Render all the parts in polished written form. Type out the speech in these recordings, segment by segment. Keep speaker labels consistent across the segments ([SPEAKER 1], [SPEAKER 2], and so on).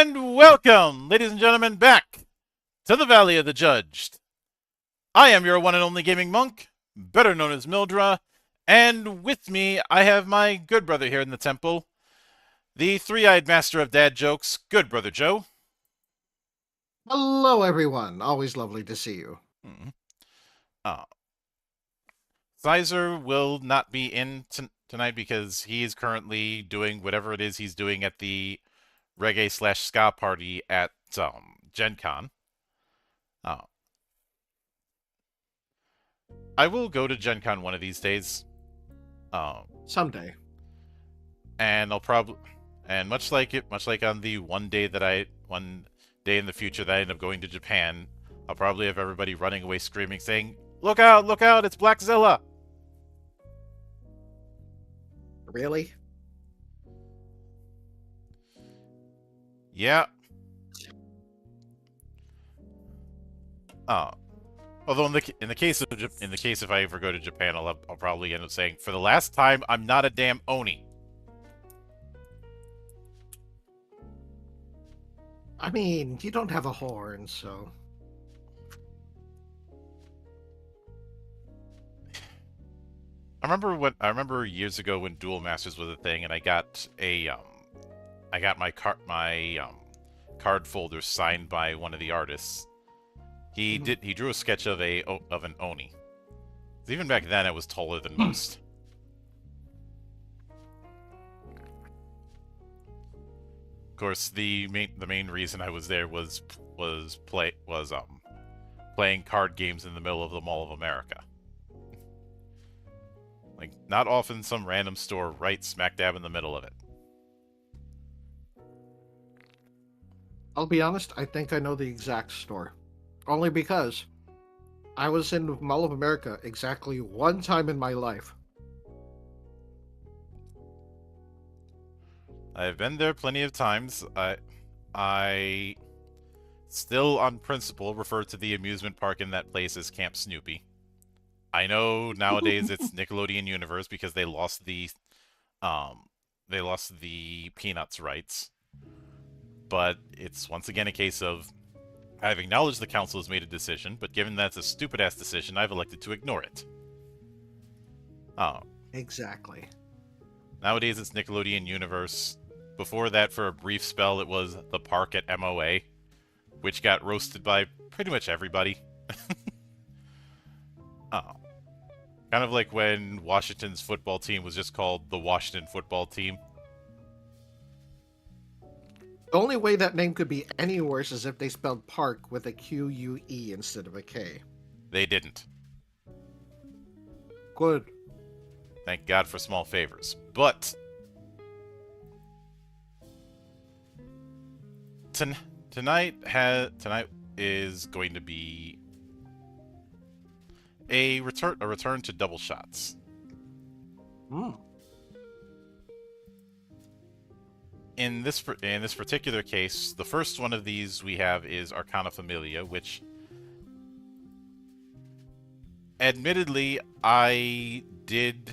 [SPEAKER 1] And welcome, ladies and gentlemen, back to the Valley of the Judged. I am your one and only gaming monk, better known as Mildra, and with me I have my good brother here in the temple, the three-eyed master of dad jokes, good brother Joe.
[SPEAKER 2] Hello, everyone. Always lovely to see you.
[SPEAKER 1] Hmm. Uh, Sizer will not be in tonight because he is currently doing whatever it is he's doing at the reggae/ska party at Gen Con. Uh, I will go to Gen Con one of these days. Um,
[SPEAKER 2] Someday.
[SPEAKER 1] and I'll probably, and much like on the one day in the future that I end up going to Japan, I'll probably have everybody running away screaming, saying, look out, it's Blackzilla!"
[SPEAKER 2] Really?
[SPEAKER 1] Yeah. Uh, Although in the case if I ever go to Japan, I'll probably end up saying, "For the last time, I'm not a damn oni."
[SPEAKER 2] I mean, you don't have a horn, so.
[SPEAKER 1] I remember years ago when Duel Masters was a thing, and I got my card folder signed by one of the artists. He drew a sketch of an oni. Even back then, it was taller than most. Of course, the main reason I was there was playing card games in the middle of the Mall of America. Like, not often some random store right smack dab in the middle of it.
[SPEAKER 2] I'll be honest, I think I know the exact store. Only because I was in Mall of America exactly one time in my life.
[SPEAKER 1] I've been there plenty of times. I still, on principle, refer to the amusement park in that place as Camp Snoopy. I know nowadays it's Nickelodeon Universe because um, they lost the Peanuts rights, but it's once again a case of I've acknowledged the council has made a decision, but given that's a stupid ass decision, I've elected to ignore it. Oh,
[SPEAKER 2] Exactly.
[SPEAKER 1] nowadays it's Nickelodeon Universe. Before that, for a brief spell, it was the park at MOA, which got roasted by pretty much everybody. Oh. Kind of like when Washington's football team was just called the Washington football team.
[SPEAKER 2] The only way that name could be any worse is if they spelled park with a Q-U-E instead of a K.
[SPEAKER 1] They didn't.
[SPEAKER 2] Good.
[SPEAKER 1] Thank God for small favors. But tonight is going to be a return to double shots.
[SPEAKER 2] Mm.
[SPEAKER 1] In this particular case, the first one of these we have is Arcana Famillia, which, admittedly, I did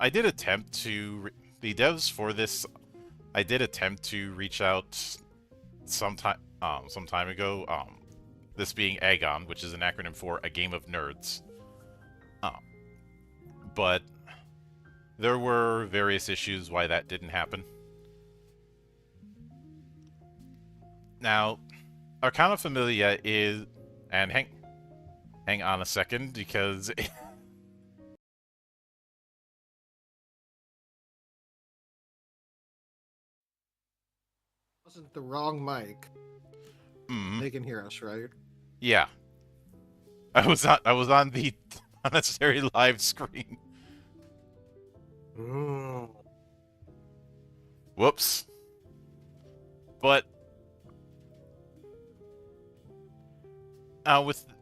[SPEAKER 1] attempt to the devs for this. I did attempt to reach out some time ago. This being AGON, which is an acronym for A Game of Nerds. But there were various issues why that didn't happen. Now, Arcana Familia is, and hang on a second because
[SPEAKER 2] Wasn't the wrong mic. They can hear us, right?
[SPEAKER 1] yeah, I was on the unnecessary live screen.
[SPEAKER 2] Mm.
[SPEAKER 1] Whoops. But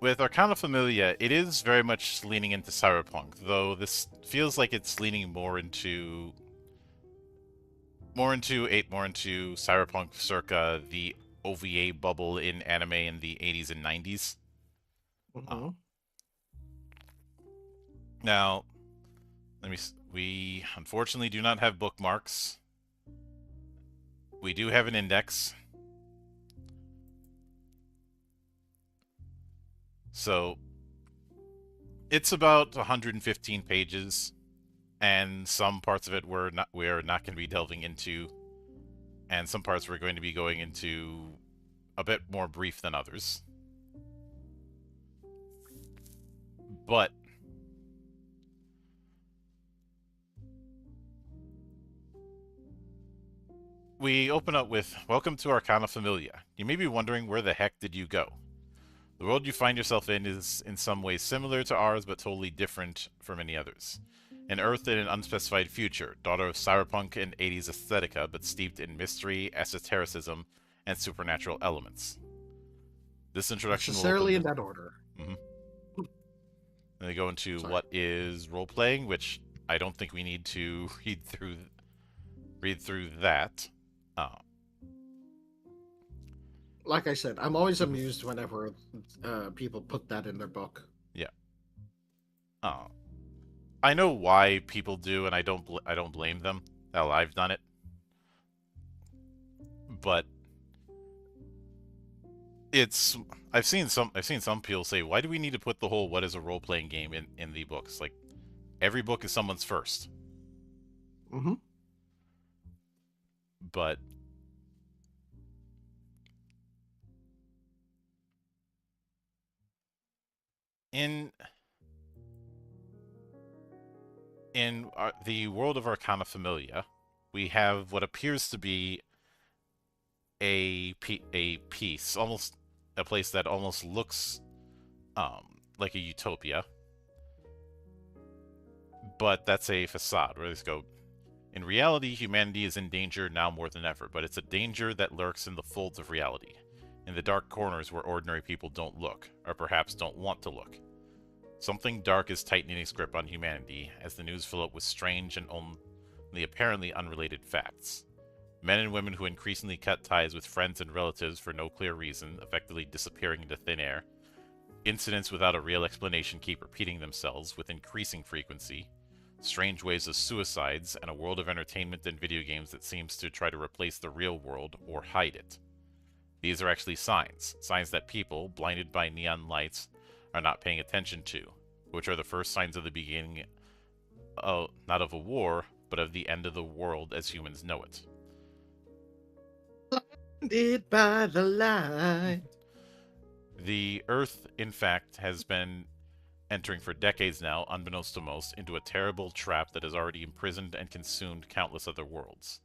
[SPEAKER 1] with Arcana Familia, it is very much leaning into cyberpunk, though this feels like it's leaning more into cyberpunk circa the OVA bubble in anime in the 80s and 90s.
[SPEAKER 2] Mm-hmm.
[SPEAKER 1] Now, we unfortunately do not have bookmarks. We do have an index. So it's about 115 pages, and some parts of it we're not going to be delving into, and some parts we're going to be going into a bit more brief than others. But we open up with Welcome to Arcana Familia. You may be wondering, where the heck did you go? The world you find yourself in is in some ways similar to ours, but totally different for many others. An Earth in an unspecified future, daughter of cyberpunk and 80s aesthetica, but steeped in mystery, esotericism, and supernatural elements. This introduction will
[SPEAKER 2] Necessarily
[SPEAKER 1] open.
[SPEAKER 2] in that order.
[SPEAKER 1] Mhm. Then they go into
[SPEAKER 2] Sorry.
[SPEAKER 1] what is role playing, which I don't think we need to read through that. Uh,
[SPEAKER 2] Like I said, I'm always
[SPEAKER 1] mhm.
[SPEAKER 2] amused whenever people put that in their book.
[SPEAKER 1] Yeah. Uh, I know why people do, and I don't blame them. Hell, I've done it, but it's I've seen some people say, why do we need to put the whole what is a role playing game in the books? Like every book is someone's first,
[SPEAKER 2] Hmm.
[SPEAKER 1] but in the world of Arcana Familia, we have what appears to be a piece, almost a place that almost looks like a utopia, but that's a facade. Where they go, in reality, humanity is in danger now more than ever, but it's a danger that lurks in the folds of reality, in the dark corners where ordinary people don't look, or perhaps don't want to look. Something dark is tightening its grip on humanity as the news fill up with strange and only apparently unrelated facts. Men and women who increasingly cut ties with friends and relatives for no clear reason, effectively disappearing into thin air. Incidents without a real explanation keep repeating themselves with increasing frequency. Strange waves of suicides, and a world of entertainment and video games that seems to try to replace the real world or hide it. These are actually signs that people, blinded by neon lights, are not paying attention to, which are the first signs of the beginning, not of a war, but of the end of the world as humans know it.
[SPEAKER 2] Blinded by the light.
[SPEAKER 1] The Earth, in fact, has been entering for decades now, unbeknownst to most, into a terrible trap that has already imprisoned and consumed countless other worlds.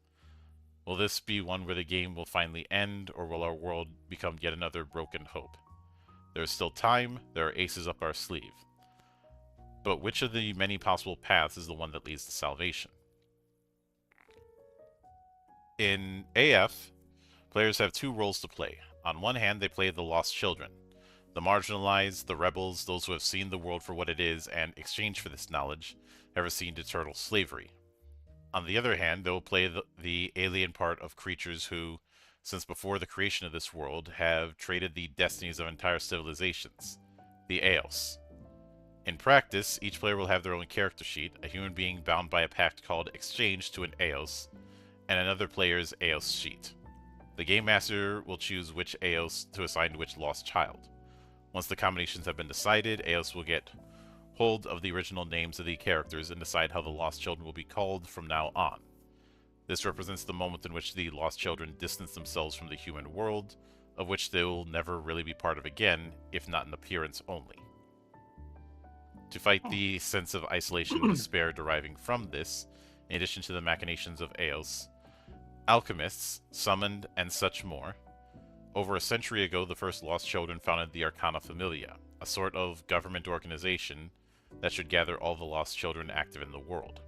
[SPEAKER 1] Will this be one where the game will finally end, or will our world become yet another broken hope? There is still time, there are aces up our sleeve. But which of the many possible paths is the one that leads to salvation? In AF, players have two roles to play. On one hand, they play the lost children, the marginalized, the rebels, those who have seen the world for what it is and, in exchange for this knowledge, have received eternal slavery. On the other hand, they will play the alien part of creatures who, since before the creation of this world, have traded the destinies of entire civilizations, the Eos. In practice, each player will have their own character sheet, a human being bound by a pact called Exchange to an Eos, and another player's Eos sheet. The Game Master will choose which Eos to assign to which lost child. Once the combinations have been decided, Eos will get hold of the original names of the characters and decide how the lost children will be called from now on. This represents the moment in which the lost children distance themselves from the human world, of which they will never really be part of again, if not in appearance only. To fight the sense of isolation and despair deriving from this, in addition to the machinations of Eos, alchemists, summoned, and such more. Over a century ago, the first lost children founded the Arcana Familia, a sort of government organization that should gather all the lost children active in the world.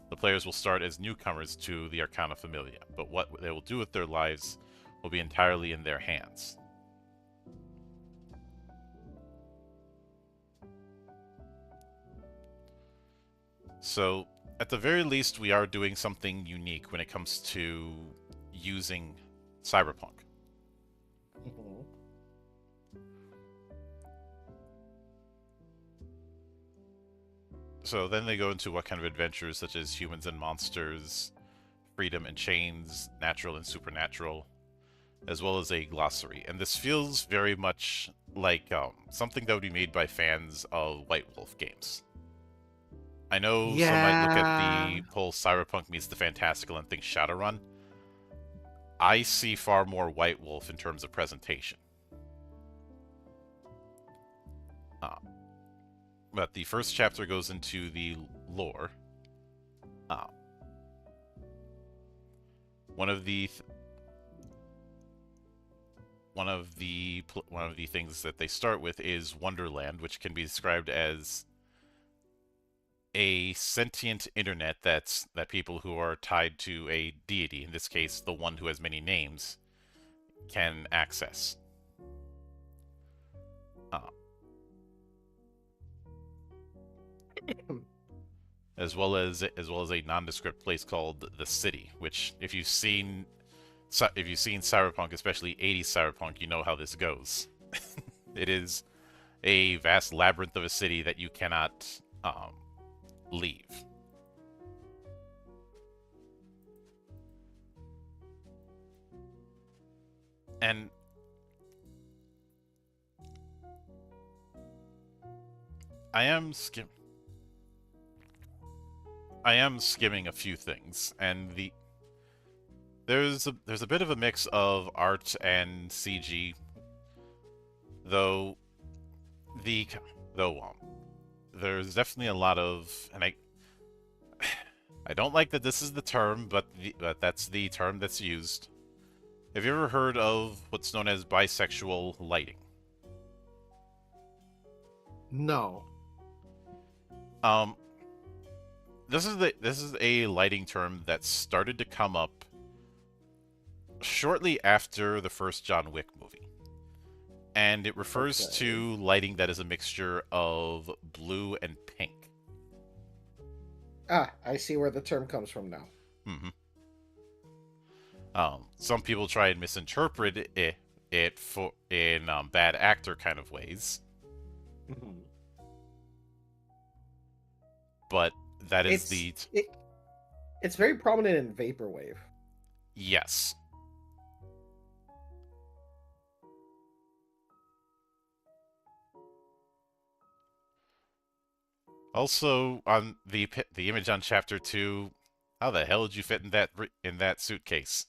[SPEAKER 1] The players will start as newcomers to the Arcana Familia, but what they will do with their lives will be entirely in their hands. So, at the very least, we are doing something unique when it comes to using cyberpunk.
[SPEAKER 2] Mhm.
[SPEAKER 1] So then they go into what kind of adventures, such as humans and monsters, freedom and chains, natural and supernatural, as well as a glossary. And this feels very much like something that would be made by fans of White Wolf games. I know some might look at
[SPEAKER 2] Yeah.
[SPEAKER 1] the whole Cyberpunk meets the fantastical and think Shadowrun. I see far more White Wolf in terms of presentation. Uh, but the first chapter goes into the lore. Uh, one of the things that they start with is Wonderland, which can be described as a sentient internet that people who are tied to a deity, in this case the one who has many names, can access. Uh, as well as a nondescript place called the City, which if you've seen Cyberpunk, especially 80s Cyberpunk, you know how this goes. It is a vast labyrinth of a city that you cannot leave. And I am skimming a few things, and there's a bit of a mix of art and CG, though there's definitely a lot of, and I don't like that this is the term, but that's the term that's used. Have you ever heard of what's known as bisexual lighting?
[SPEAKER 2] No.
[SPEAKER 1] Um, this is a lighting term that started to come up shortly after the first John Wick movie. And it refers
[SPEAKER 2] Okay.
[SPEAKER 1] to lighting that is a mixture of blue and pink.
[SPEAKER 2] Ah, I see where the term comes from now.
[SPEAKER 1] Mm-hmm. Some people try and misinterpret it for in bad actor kind of ways,
[SPEAKER 2] Mhm.
[SPEAKER 1] but that is
[SPEAKER 2] It's it's very prominent in vaporwave.
[SPEAKER 1] yes. Also, on the image on chapter 2, how the hell did you fit in that suitcase?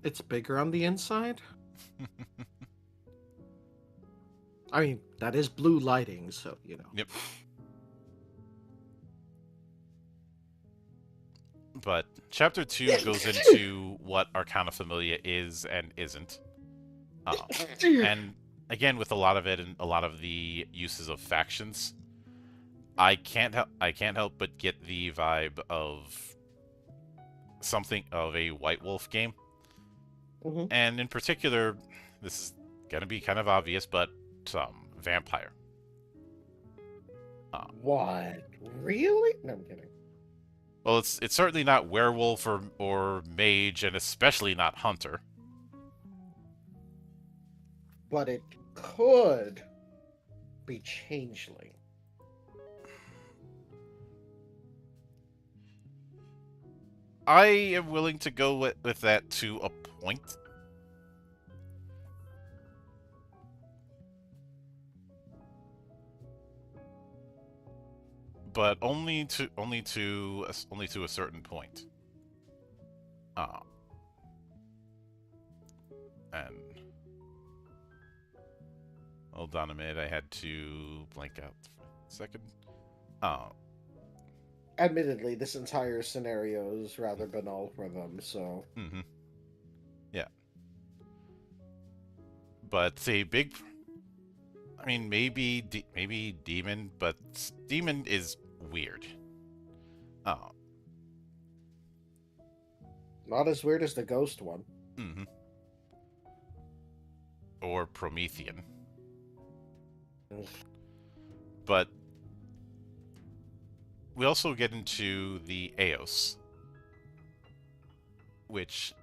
[SPEAKER 2] It's bigger on the inside. I mean, that is blue lighting, so you know.
[SPEAKER 1] Yep. But chapter 2 goes into what Arcana Familia is and isn't. And again, with a lot of it and a lot of the uses of factions, I can't help but get the vibe of something of a White Wolf game.
[SPEAKER 2] Mm-hmm.
[SPEAKER 1] And in particular, this is gonna be kind of obvious, but vampire.
[SPEAKER 2] What? Really? No, I'm kidding.
[SPEAKER 1] Well, it's certainly not werewolf or mage, and especially not hunter.
[SPEAKER 2] But it could be changeling.
[SPEAKER 1] I am willing to go with that to a point. But only to a certain point. Uh, and hold on a minute, I had to blank out for a second. Uh,
[SPEAKER 2] Admittedly, this entire scenario is rather banal for them, so.
[SPEAKER 1] mm-hmm. Yeah. But a big, I mean, maybe demon, but demon is weird. Oh.
[SPEAKER 2] Not as weird as the ghost one.
[SPEAKER 1] Mm-hmm. Or Promethean. But we also get into the Eos, which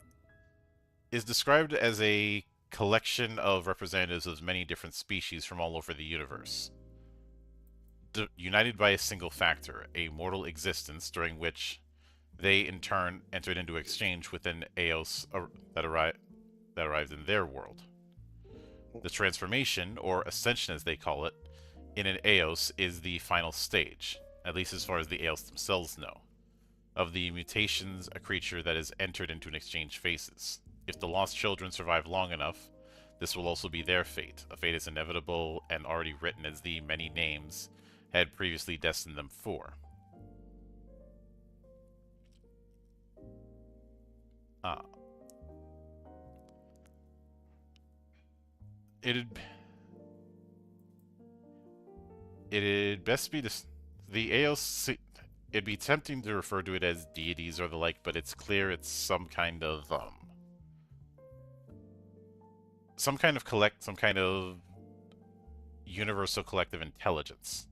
[SPEAKER 1] is described as a collection of representatives of many different species from all over the universe. united by a single factor, a mortal existence, during which they in turn entered into exchange with an Eos that arrived in their world. The transformation, or ascension as they call it, in an Eos is the final stage, at least as far as the Eos themselves know, of the mutations a creature that has entered into an exchange faces. If the lost children survive long enough, this will also be their fate, a fate as inevitable and already written as the many names had previously destined them for. Uh, it'd it'd best be the AOC. It'd be tempting to refer to it as deities or the like, but it's clear it's some kind of universal collective intelligence,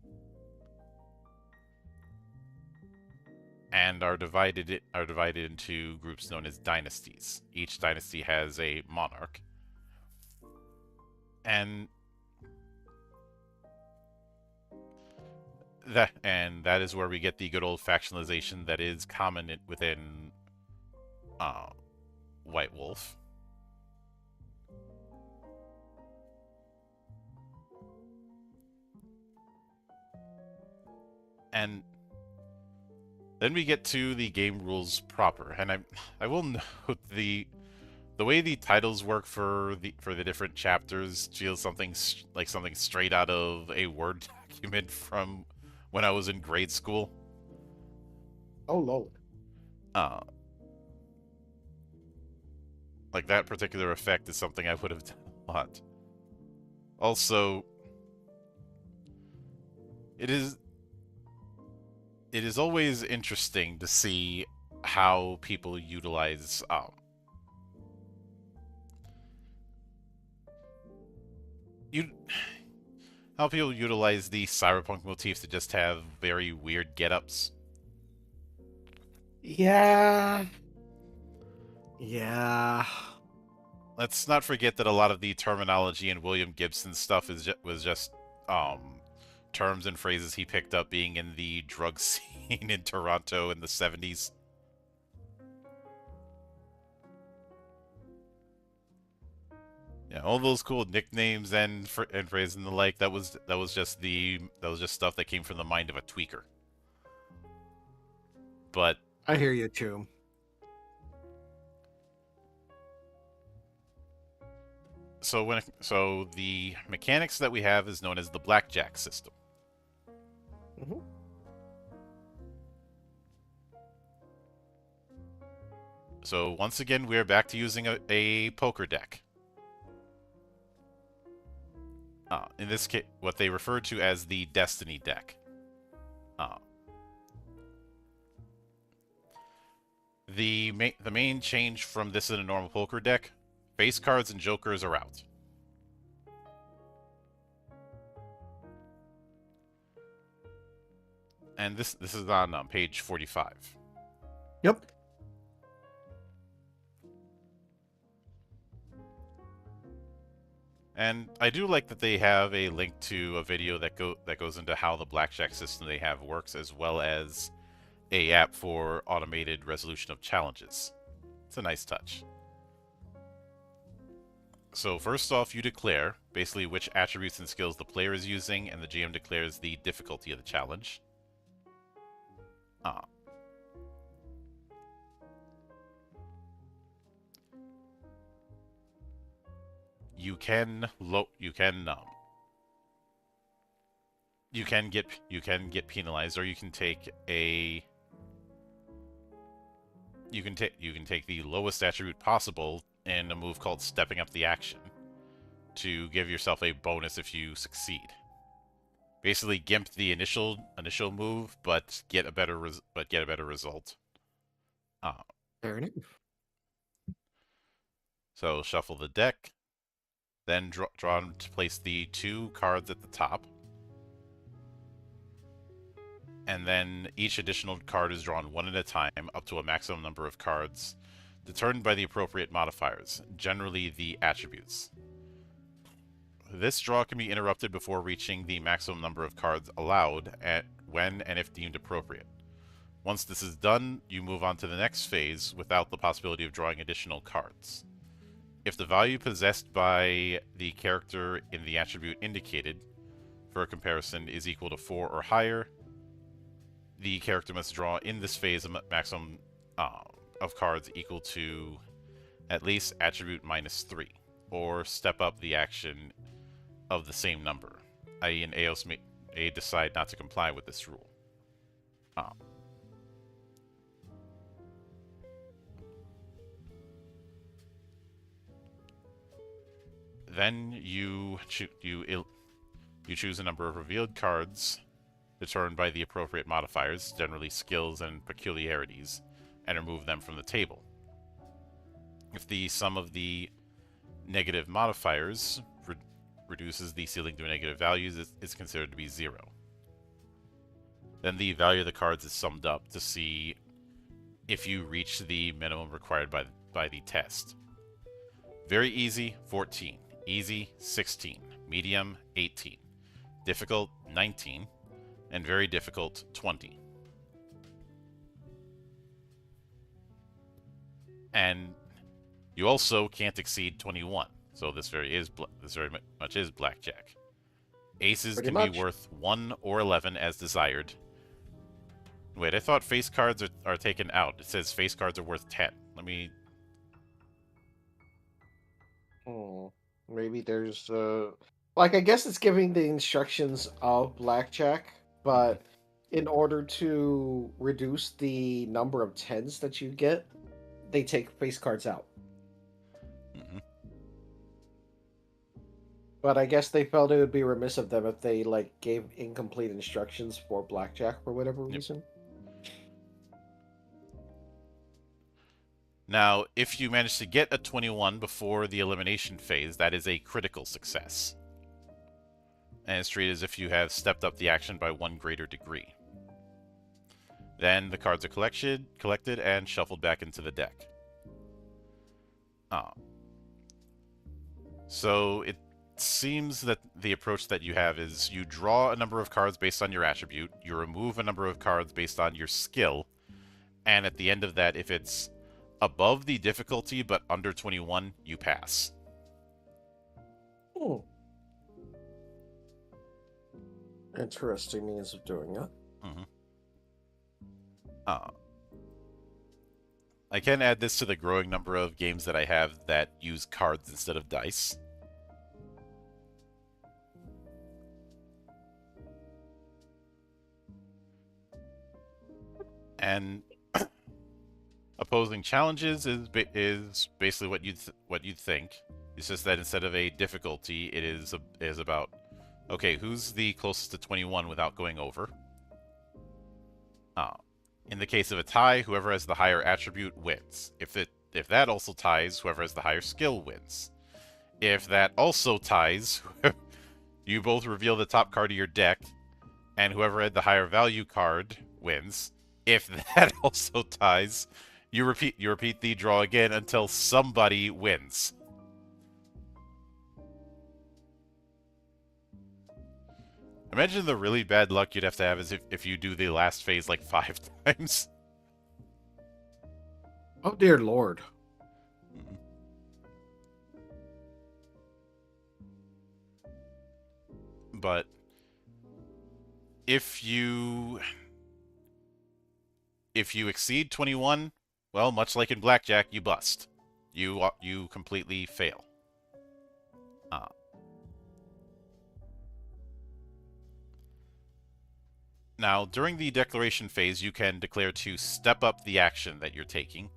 [SPEAKER 1] and are divided into groups known as dynasties. Each dynasty has a monarch, and that is where we get the good old factionalization that is common within White Wolf. And then we get to the game rules proper, and I will note the way the titles work for the different chapters feels like something straight out of a Word document from when I was in grade school.
[SPEAKER 2] Oh Lord.
[SPEAKER 1] Uh, like that particular effect is something I would have done a lot. Also, it is always interesting to see how people utilize you how people utilize the cyberpunk motif to just have very weird get-ups.
[SPEAKER 2] Yeah. Yeah.
[SPEAKER 1] Let's not forget that a lot of the terminology in William Gibson's stuff was just terms and phrases he picked up being in the drug scene in Toronto in the 70s. Yeah, all those cool nicknames and phrases and the like. That was just stuff that came from the mind of a tweaker. But
[SPEAKER 2] I hear you too.
[SPEAKER 1] so the mechanics that we have is known as the blackjack system.
[SPEAKER 2] Mm-hmm.
[SPEAKER 1] So once again, we're back to using a poker deck. In this case, what they refer to as the Destiny deck. The main change from this in a normal poker deck: face cards and jokers are out. And this is on page 45.
[SPEAKER 2] Yep.
[SPEAKER 1] And I do like that they have a link to a video that goes into how the blackjack system they have works, as well as a app for automated resolution of challenges. It's a nice touch. So first off, you declare basically which attributes and skills the player is using, and the GM declares the difficulty of the challenge. You can get penalized, or you can take the lowest attribute possible in a move called stepping up the action to give yourself a bonus if you succeed. Basically, gimp the initial move, but get a better result.
[SPEAKER 2] Fair enough.
[SPEAKER 1] So shuffle the deck, then draw to place the 2 cards at the top, and then each additional card is drawn one at a time, up to a maximum number of cards, determined by the appropriate modifiers, generally the attributes. This draw can be interrupted before reaching the maximum number of cards allowed when and if deemed appropriate. Once this is done, you move on to the next phase without the possibility of drawing additional cards. If the value possessed by the character in the attribute indicated, for a comparison, is equal to 4 or higher, the character must draw in this phase a maximum of cards equal to at least attribute minus 3, or step up the action of the same number, i.e. an AOS may decide not to comply with this rule. Then you choose a number of revealed cards determined by the appropriate modifiers, generally skills and peculiarities, and remove them from the table. If the sum of the negative modifiers reduces the ceiling to negative values, it's considered to be 0. Then the value of the cards is summed up to see if you reach the minimum required by the test. Very easy, 14. Easy, 16. Medium, 18. Difficult, 19. And very difficult, 20. And you also can't exceed 21. So this very much is blackjack. Aces can be worth 1 or 11 as desired. Wait, I thought face cards are taken out. It says face cards are worth 10. Let me...
[SPEAKER 2] Maybe there's like, I guess it's giving the instructions of blackjack, but in order to reduce the number of 10s that you get, they take face cards out. But I guess they felt it would be remiss of them if they gave incomplete instructions for blackjack for whatever reason.
[SPEAKER 1] Now, if you manage to get a 21 before the elimination phase, that is a critical success. And it's treated as if you have stepped up the action by 1 greater degree. Then the cards are collected and shuffled back into the deck. So it seems that the approach that you have is you draw a number of cards based on your attribute, you remove a number of cards based on your skill, and at the end of that, if it's above the difficulty but under 21, you pass.
[SPEAKER 2] Interesting means of doing it.
[SPEAKER 1] I can add this to the growing number of games that I have that use cards instead of dice. And opposing challenges is basically what you'd think. It's just that instead of a difficulty, it is about, okay, who's the closest to 21 without going over? In the case of a tie, whoever has the higher attribute wins. If that also ties, whoever has the higher skill wins. If that also ties, you both reveal the top card of your deck, and whoever had the higher value card wins. If that also ties, you repeat the draw again until somebody wins. Imagine the really bad luck you'd have to have is if you do the last phase like 5 times.
[SPEAKER 2] Oh dear lord.
[SPEAKER 1] But if you exceed 21, well, much like in blackjack, you bust. You completely fail. Now, during the declaration phase, you can declare to step up the action that you're taking.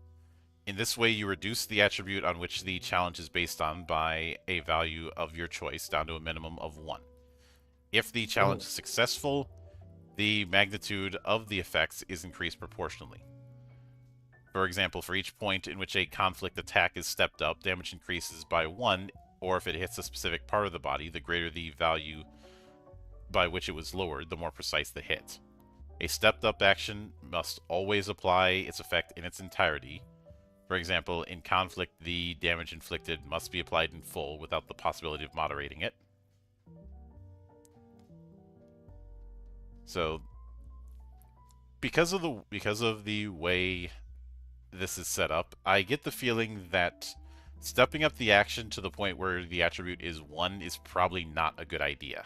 [SPEAKER 1] In this way, you reduce the attribute on which the challenge is based on by a value of your choice down to a minimum of 1. If the challenge is successful, the magnitude of the effects is increased proportionally. For example, for each point in which a conflict attack is stepped up, damage increases by 1, or if it hits a specific part of the body, the greater the value by which it was lowered, the more precise the hit. A stepped-up action must always apply its effect in its entirety. For example, in conflict, the damage inflicted must be applied in full without the possibility of moderating it. So because of the way this is set up, I get the feeling that stepping up the action to the point where the attribute is 1 is probably not a good idea.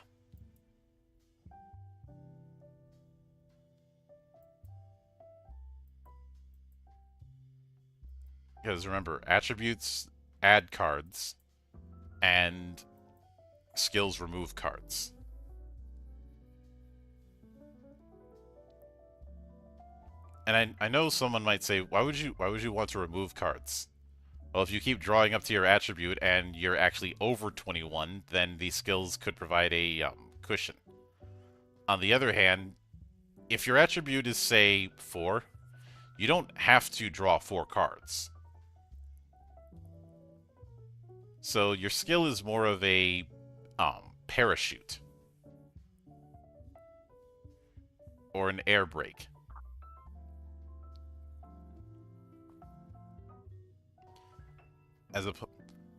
[SPEAKER 1] Because remember, attributes add cards and skills remove cards. And I know someone might say, why would you want to remove cards? Well, if you keep drawing up to your attribute and you're actually over 21, then these skills could provide a cushion. On the other hand, if your attribute is, say, 4, you don't have to draw 4 cards. So your skill is more of a parachute or an air brake.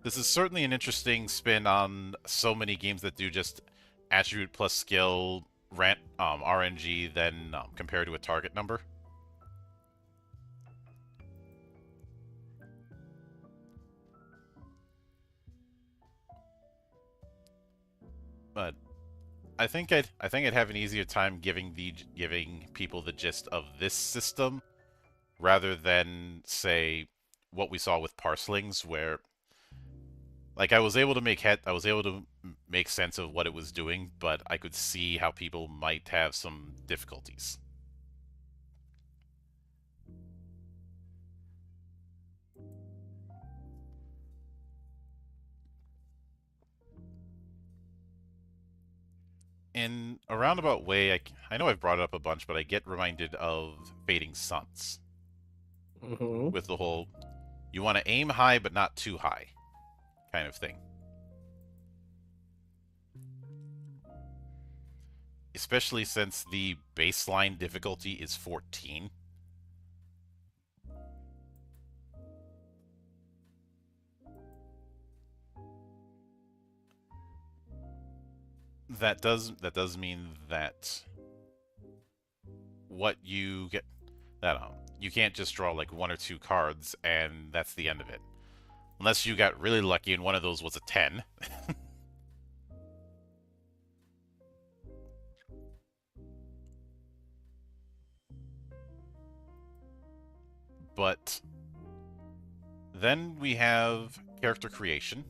[SPEAKER 1] This is certainly an interesting spin on so many games that do just attribute plus skill RNG then compared to a target number. But I think I'd have an easier time giving people the gist of this system rather than, say, what we saw with parcelings, where like I was able to make sense of what it was doing, but I could see how people might have some difficulties. In a roundabout way, I know I've brought it up a bunch, but I get reminded of Fading Suns with the whole you want to aim high but not too high kind of thing. Especially since the baseline difficulty is 14. That does mean that what you get that you can't just draw like 1 or 2 cards and that's the end of it. Unless you got really lucky and one of those was a 10. But then we have character creation.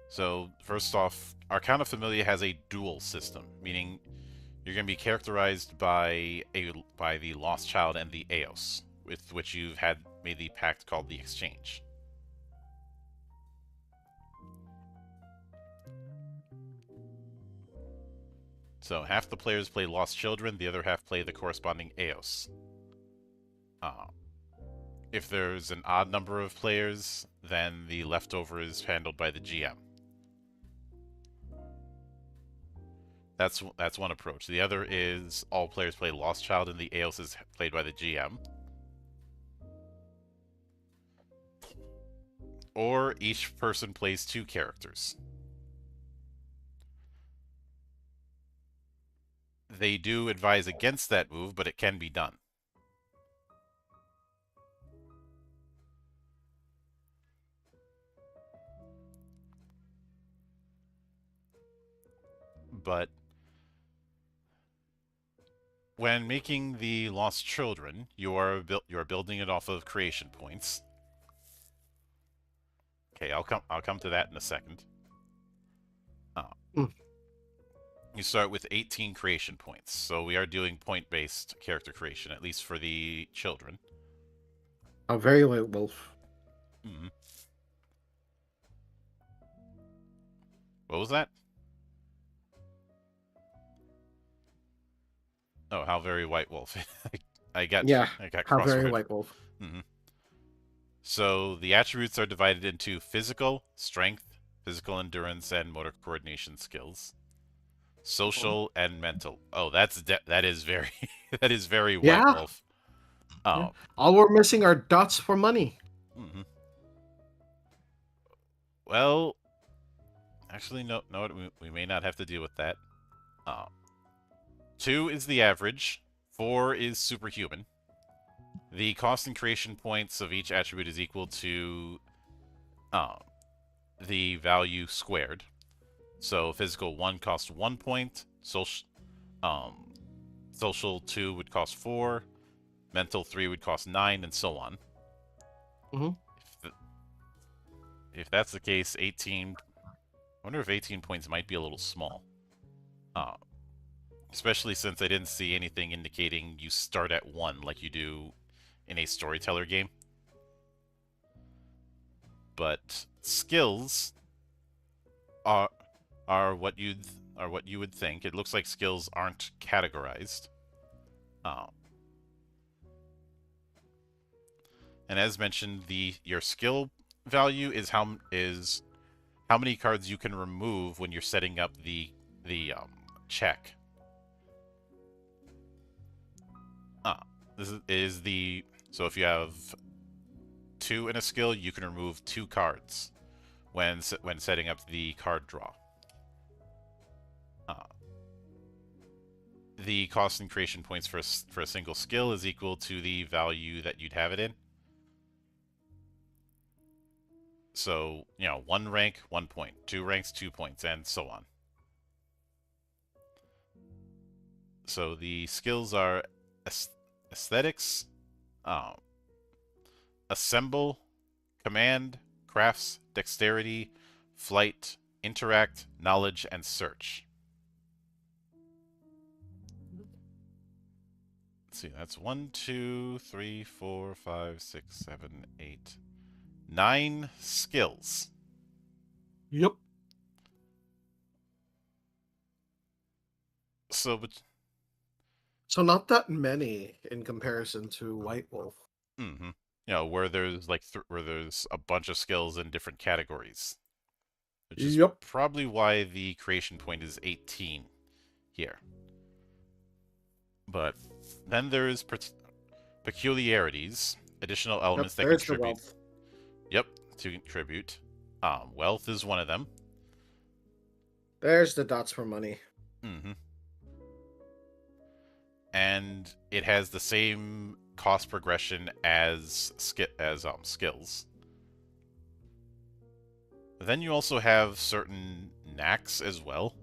[SPEAKER 1] So first off, Arcana Familia has a dual system, meaning you're going to be characterized by the Lost Child and the Eos, with which you've made the pact called the Exchange. So half the players play Lost Children, the other half play the corresponding Eos. If there's an odd number of players, then the leftover is handled by the GM. That's one approach. The other is all players play Lost Child and the Eos is played by the GM. Or each person plays 2 characters. They do advise against that move, but it can be done. But when making the Lost Children, you are building it off of creation points. Okay, I'll come to that in a second. You start with 18 creation points, so we are doing point-based character creation, at least for the children.
[SPEAKER 2] A very white wolf.
[SPEAKER 1] Mm-hmm. What was that? Oh, how very white wolf. I got
[SPEAKER 2] how very
[SPEAKER 1] crossword.
[SPEAKER 2] white wolf.
[SPEAKER 1] Mm-hmm. So the attributes are divided into physical, strength, physical endurance, and motor coordination skills. Social and mental. Oh, that is very that is very white wolf.
[SPEAKER 2] Yeah. All we're missing are dots for money.
[SPEAKER 1] Mm-hmm. Well, actually, no, we may not have to deal with that. Uh, 2 is the average. 4 is superhuman. The cost and creation points of each attribute is equal to uh, the value squared. So physical 1 costs 1 point. Um, social 2 would cost 4. Mental 3 would cost 9, and so on.
[SPEAKER 2] Mm-hmm.
[SPEAKER 1] If that's the case, 18. I wonder if 18 points might be a little small. Uh, Especially since I didn't see anything indicating you start at 1 like you do in a storyteller game. But skills are what you would think. It looks like skills aren't categorized. Uh, and as mentioned, your skill value is how many cards you can remove when you're setting up the check. This is the so if you have 2 in a skill, you can remove 2 cards when setting up the card draw. The cost and creation points for a single skill is equal to the value that you'd have it in. So, 1 rank, 1 point, 2 ranks, 2 points, and so on. So the skills are aesthetics, assemble, command, crafts, dexterity, flight, interact, knowledge, and search. Let's see, that's 1, 2, 3, 4, 5, 6, 7, 8, 9 skills.
[SPEAKER 2] Yep.
[SPEAKER 1] So,
[SPEAKER 2] So not that many in comparison to White Wolf.
[SPEAKER 1] mm-hmm. Where there's where there's a bunch of skills in different categories, which is
[SPEAKER 2] Yep.
[SPEAKER 1] probably why the creation point is 18 here. But then there's peculiarities, additional elements that
[SPEAKER 2] There's
[SPEAKER 1] contribute.
[SPEAKER 2] the wealth.
[SPEAKER 1] Yep, to contribute. Wealth is one of them.
[SPEAKER 2] There's the dots for money.
[SPEAKER 1] Mm-hmm. And it has the same cost progression as skills. But then you also have certain knacks as well.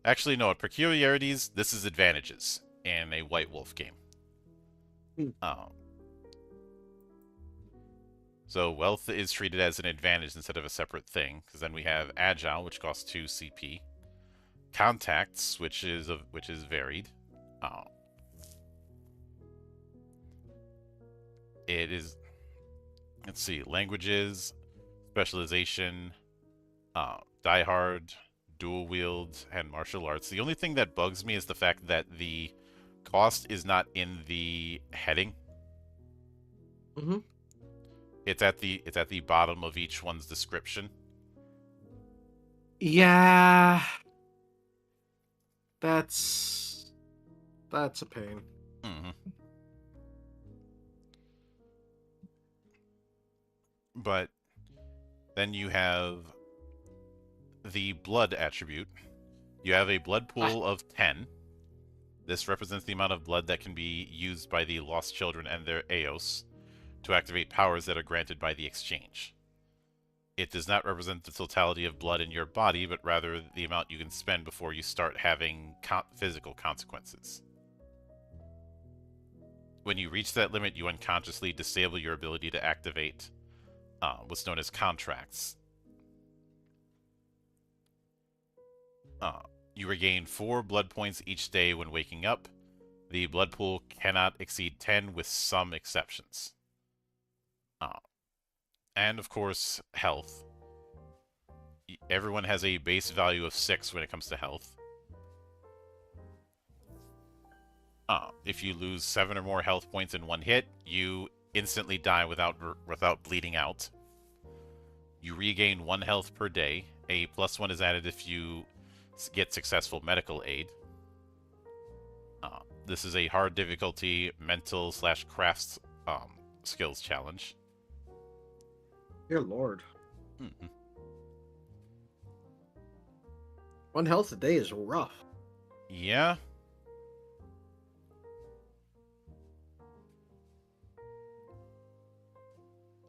[SPEAKER 1] Actually, no, peculiarities, this is advantages in a White Wolf game. So wealth is treated as an advantage instead of a separate thing, because then we have agile, which costs 2 CP, contacts, which is varied. It is, let's see, languages, specialization, die hard, dual wield, and martial arts. The only thing that bugs me is the fact that the cost is not in the heading.
[SPEAKER 2] Mm-hmm.
[SPEAKER 1] It's at the bottom of each one's description.
[SPEAKER 2] Yeah, that's a pain.
[SPEAKER 1] Mm-hmm. But then you have the blood attribute. You have a blood pool of 10. This represents the amount of blood that can be used by the lost children and their Eos to activate powers that are granted by the exchange. It does not represent the totality of blood in your body, but rather the amount you can spend before you start having physical consequences. When you reach that limit, you unconsciously disable your ability to activate what's known as contracts. You regain 4 blood points each day when waking up. The blood pool cannot exceed 10 with some exceptions. And of course, health. Everyone has a base value of 6 when it comes to health. If you lose 7 or more health points in one hit, you instantly die without bleeding out. You regain 1 health per day. A +1 is added if you get successful medical aid. This is a hard difficulty mental/crafts skills challenge.
[SPEAKER 2] Dear Lord.
[SPEAKER 1] Mm-hmm.
[SPEAKER 2] 1 health a day is rough.
[SPEAKER 1] Yeah.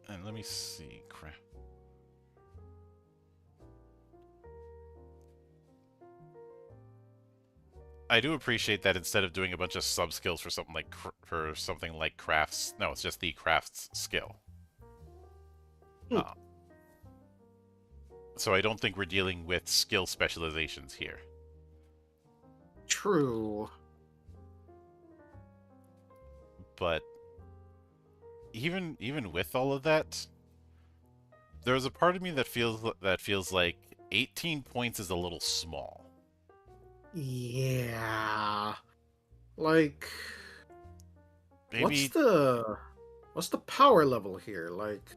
[SPEAKER 1] And let me see. Crap. I do appreciate that instead of doing a bunch of sub skills for something like crafts, no, it's just the crafts skill.
[SPEAKER 2] Hmm.
[SPEAKER 1] Uh, so I don't think we're dealing with skill specializations here.
[SPEAKER 2] True.
[SPEAKER 1] But even with all of that, there's a part of me that feels like 18 points is a little small.
[SPEAKER 2] Yeah. Like, what's
[SPEAKER 1] Maybe
[SPEAKER 2] the what's the power level here? Like,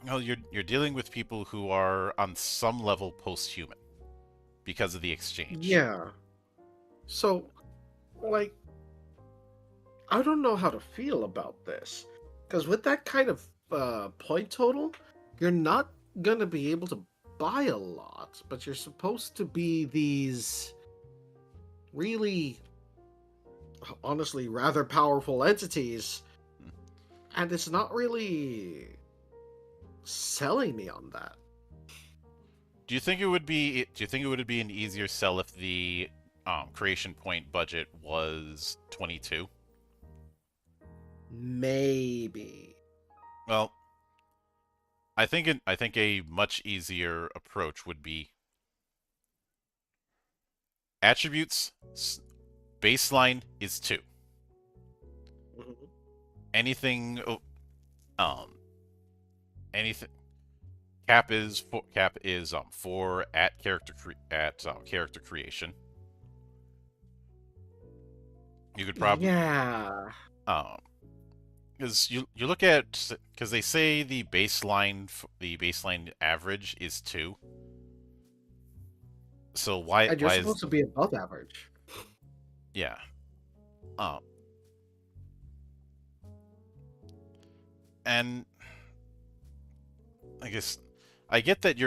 [SPEAKER 1] well, you're dealing with people who are on some level post-human because of the exchange.
[SPEAKER 2] yeah. So, like, I don't know how to feel about this. Because with that kind of point total, you're not going to be able to buy a lot, but you're supposed to be these really, honestly, rather powerful entities. And it's not really selling me on that.
[SPEAKER 1] Do you think it would be an easier sell if the creation point budget was 22?
[SPEAKER 2] Maybe.
[SPEAKER 1] Well, I think a much easier approach would be attributes baseline is 2.
[SPEAKER 2] Mhm.
[SPEAKER 1] Anything um anything cap is 4 at character creation. You could probably
[SPEAKER 2] Yeah.
[SPEAKER 1] um because you look at because they say the baseline average is 2. So
[SPEAKER 2] And you're
[SPEAKER 1] why is
[SPEAKER 2] supposed to be above average.
[SPEAKER 1] yeah. Um and I guess I get that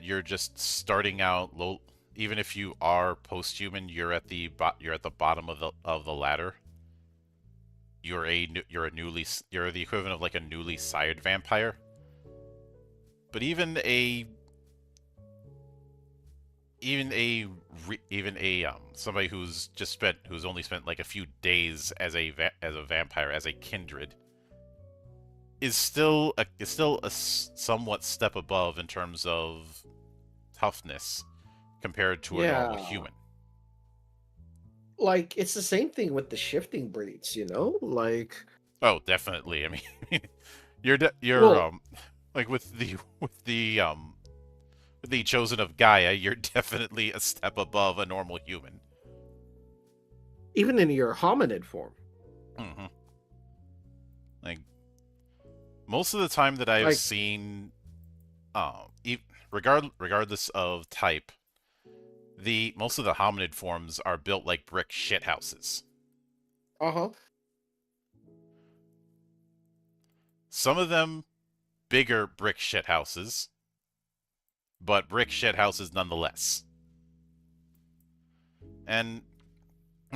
[SPEAKER 1] you're just starting out low. Even if you are post-human, you're at the bottom of the ladder. You're the equivalent of like a newly sired vampire. But even a somebody who's only spent like a few days as as a vampire as a kindred is still a somewhat step above in terms of toughness compared to a normal
[SPEAKER 2] Yeah.
[SPEAKER 1] human.
[SPEAKER 2] Like, it's the same thing with the shifting breeds, you know? Like,
[SPEAKER 1] Oh, definitely. I mean, you're
[SPEAKER 2] well,
[SPEAKER 1] like with the chosen of Gaia, you're definitely a step above a normal human.
[SPEAKER 2] even in your hominid form.
[SPEAKER 1] Hmm. Like most of the time that I've
[SPEAKER 2] Like,
[SPEAKER 1] seen, regardless of type, the most of the hominid forms are built like brick shithouses.
[SPEAKER 2] uh-huh.
[SPEAKER 1] Some of them bigger brick shithouses, but brick shithouses nonetheless. And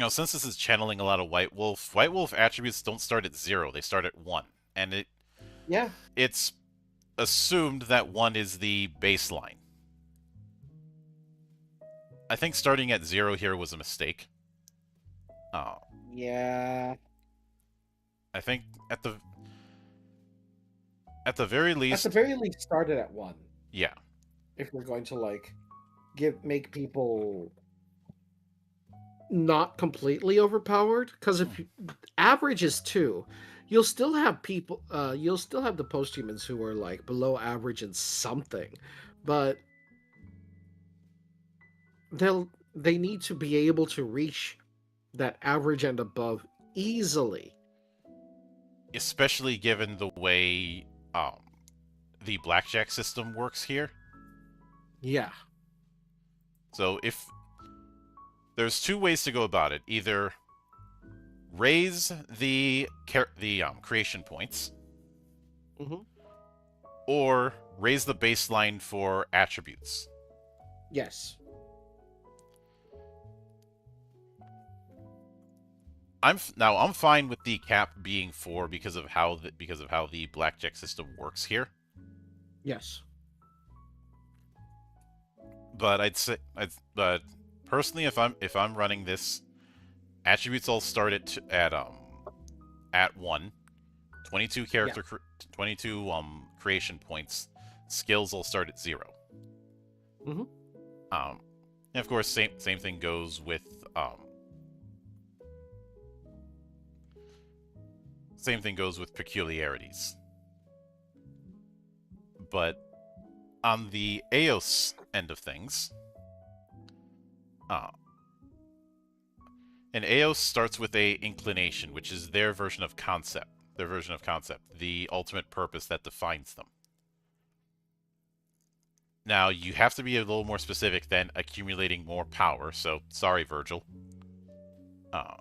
[SPEAKER 1] since this is channeling a lot of White Wolf attributes don't start at 0; they start at 1, and
[SPEAKER 2] Yeah.
[SPEAKER 1] it's assumed that 1 is the baseline. I think starting at 0 here was a mistake. Uh,
[SPEAKER 2] Yeah.
[SPEAKER 1] I think at the very
[SPEAKER 2] At the
[SPEAKER 1] least,
[SPEAKER 2] very least, start it at one.
[SPEAKER 1] yeah.
[SPEAKER 2] If we're going to, like, make people not completely overpowered. Because if average is two, you'll still have the posthumans who are, like, below average in something. But they need to be able to reach that average and above easily.
[SPEAKER 1] Especially given the way the blackjack system works here.
[SPEAKER 2] Yeah.
[SPEAKER 1] So if there's two ways to go about it, either raise the creation points,
[SPEAKER 2] Hmm.
[SPEAKER 1] or raise the baseline for attributes.
[SPEAKER 2] Yes.
[SPEAKER 1] I'm fine with the cap being 4 because of how the blackjack system works here.
[SPEAKER 2] Yes.
[SPEAKER 1] But but personally, if I'm running this, attributes all start at 1, 22
[SPEAKER 2] Yeah.
[SPEAKER 1] 22 creation points. Skills all start at 0.
[SPEAKER 2] Hmm.
[SPEAKER 1] Um, and of course, same thing goes with peculiarities. But on the Eos end of things, uh, an Eos starts with a inclination, which is their version of concept. The ultimate purpose that defines them. Now, you have to be a little more specific than accumulating more power, so sorry, Virgil. Uh,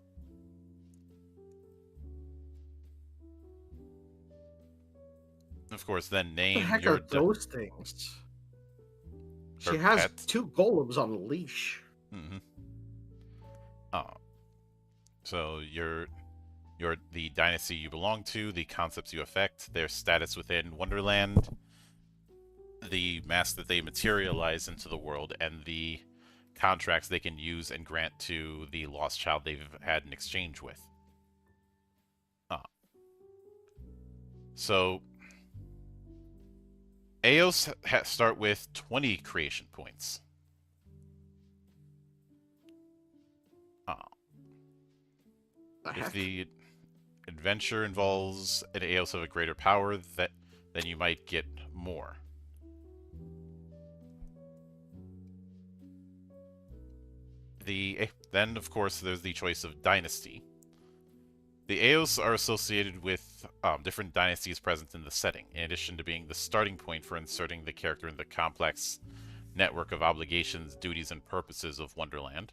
[SPEAKER 1] of course, then
[SPEAKER 2] What the
[SPEAKER 1] name
[SPEAKER 2] heck
[SPEAKER 1] your
[SPEAKER 2] are those things?
[SPEAKER 1] her
[SPEAKER 2] She has
[SPEAKER 1] pet.
[SPEAKER 2] 2 golems on a leash.
[SPEAKER 1] Mm-hmm. Uh, so your the dynasty you belong to, the concepts you affect, their status within Wonderland, the mass that they materialize into the world, and the contracts they can use and grant to the lost child they've had an exchange with. Uh, so Eos start with 20 creation points. Uh,
[SPEAKER 2] The
[SPEAKER 1] if
[SPEAKER 2] heck?
[SPEAKER 1] the adventure involves an Eos of a greater power, then you might get more. Then of course there's the choice of dynasty. The Eos are associated with different dynasties present in the setting, in addition to being the starting point for inserting the character in the complex network of obligations, duties, and purposes of Wonderland.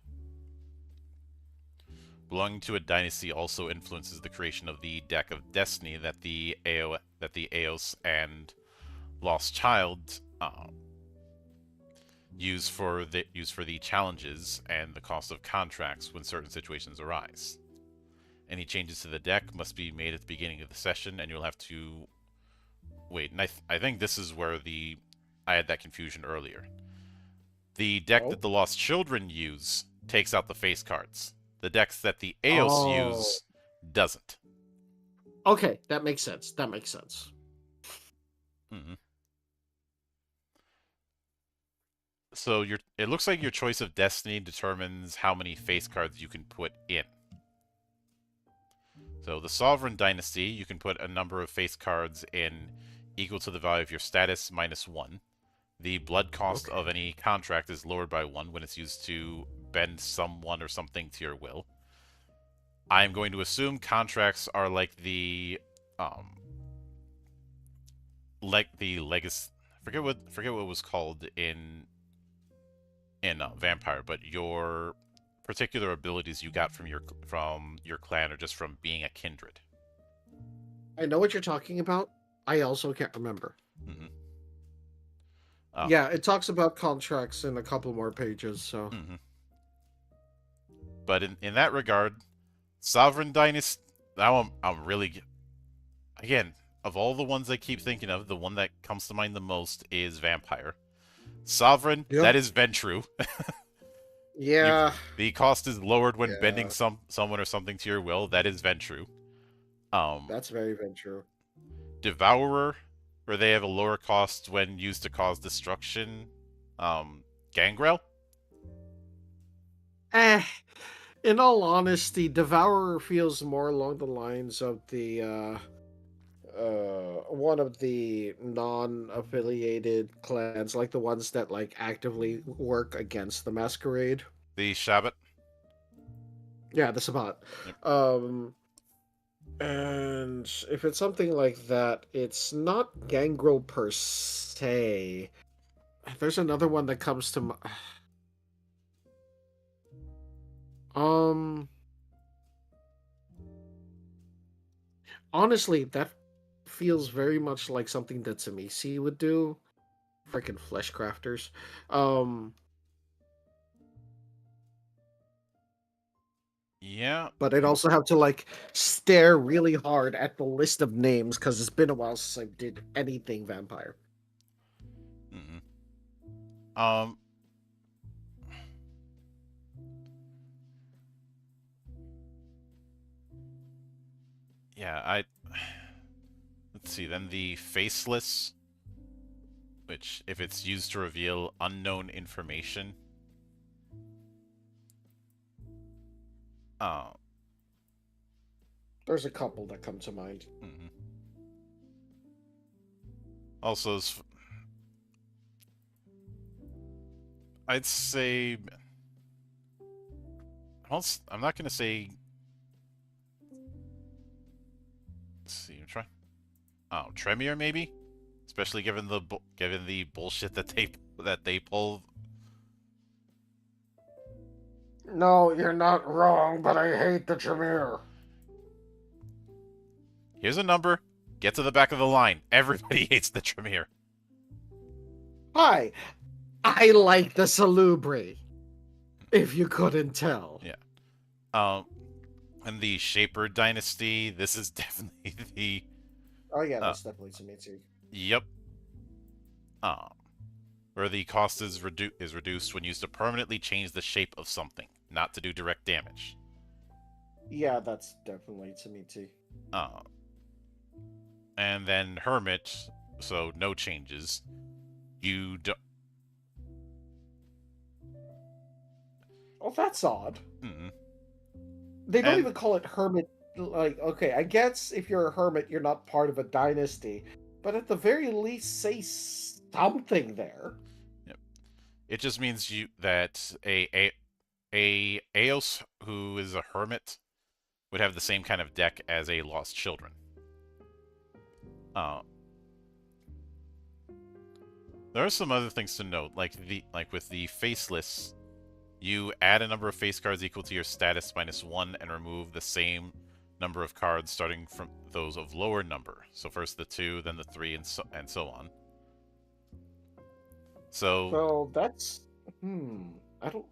[SPEAKER 1] Belonging to a dynasty also influences the creation of the deck of destiny that the Eos and Lost Child use for the challenges and the cost of contracts when certain situations arise. Any changes to the deck must be made at the beginning of the session, and you'll have to wait. And I think this is where I had that confusion earlier. The deck that
[SPEAKER 2] Oh.
[SPEAKER 1] the Lost Children use takes out the face cards. The decks that the Eos
[SPEAKER 2] Oh.
[SPEAKER 1] use doesn't.
[SPEAKER 2] Okay, that makes sense. That makes sense.
[SPEAKER 1] Mm-hmm. So it looks like your choice of destiny determines how many face cards you can put in. So the Sovereign Dynasty, you can put a number of face cards in equal to the value of your status minus 1. The blood cost of
[SPEAKER 2] Okay.
[SPEAKER 1] any contract is lowered by 1 when it's used to bend someone or something to your will. I'm going to assume contracts are like the legacy. Forget what was called in Vampire, but your particular abilities you got from your clan or just from being a kindred.
[SPEAKER 2] I know what you're talking about. I also can't remember.
[SPEAKER 1] Mm-hmm.
[SPEAKER 2] Yeah, it talks about contracts in a couple more pages, so.
[SPEAKER 1] Mm-hmm. But in that regard, Sovereign Dynasty. Now I'm really again of all the ones I keep thinking of, the one that comes to mind the most is Vampire. Sovereign,
[SPEAKER 2] Yep.
[SPEAKER 1] that is Ventru. You've
[SPEAKER 2] Yeah.
[SPEAKER 1] the cost is lowered when bending
[SPEAKER 2] Yeah.
[SPEAKER 1] someone or something to your will. That is Ventru. Um,
[SPEAKER 2] That's very true.
[SPEAKER 1] Devourer, where they have a lower cost when used to cause destruction. Gangrel.
[SPEAKER 2] Eh. In all honesty, Devourer feels more along the lines of the one of the non-affiliated clans, like the ones that like actively work against the masquerade.
[SPEAKER 1] The Shabbat.
[SPEAKER 2] Yeah, the Sabbat.
[SPEAKER 1] Yep.
[SPEAKER 2] And if it's something like that, it's not Gangrel per se. There's another one that comes to um honestly, that feels very much like something that Samisi would do. Freaking flesh crafters. Um
[SPEAKER 1] Yeah.
[SPEAKER 2] But I'd also have to like stare really hard at the list of names because it's been a while since I did anything vampire.
[SPEAKER 1] Mm-hmm. Um. Yeah. Let's see. Then the faceless, which if it's used to reveal unknown information. Uh.
[SPEAKER 2] There's a couple that come to mind.
[SPEAKER 1] Mm-hmm. Also, I'd say. I'm not gonna say. Let's see. I'm trying. Oh, Tremere maybe, especially given the bullshit that they pull.
[SPEAKER 2] No, you're not wrong, but I hate the Tremere.
[SPEAKER 1] Here's a number. Get to the back of the line. Everybody hates the Tremere.
[SPEAKER 2] Hi, I like the Salubre. If you couldn't tell.
[SPEAKER 1] Yeah. Um, and the Shaper Dynasty. This is definitely the.
[SPEAKER 2] Oh yeah,
[SPEAKER 1] Uh,
[SPEAKER 2] that's definitely to me too.
[SPEAKER 1] yep. Where the cost is reduced when used to permanently change the shape of something, not to do direct damage.
[SPEAKER 2] Yeah, that's definitely to me too.
[SPEAKER 1] Uh, and then Hermit, so no changes. You do.
[SPEAKER 2] Oh, that's odd.
[SPEAKER 1] Mm-mm.
[SPEAKER 2] They don't
[SPEAKER 1] And
[SPEAKER 2] even call it hermit. Like, okay, I guess if you're a hermit, you're not part of a dynasty, but at the very least, say something there.
[SPEAKER 1] yep. It just means you that a Eos who is a hermit would have the same kind of deck as a Lost Children. Uh, there are some other things to note, like with the faceless, you add a number of face cards equal to your status -1 and remove the same number of cards starting from those of lower number. So first the 2, then the 3, and so on. So
[SPEAKER 2] So that's I don't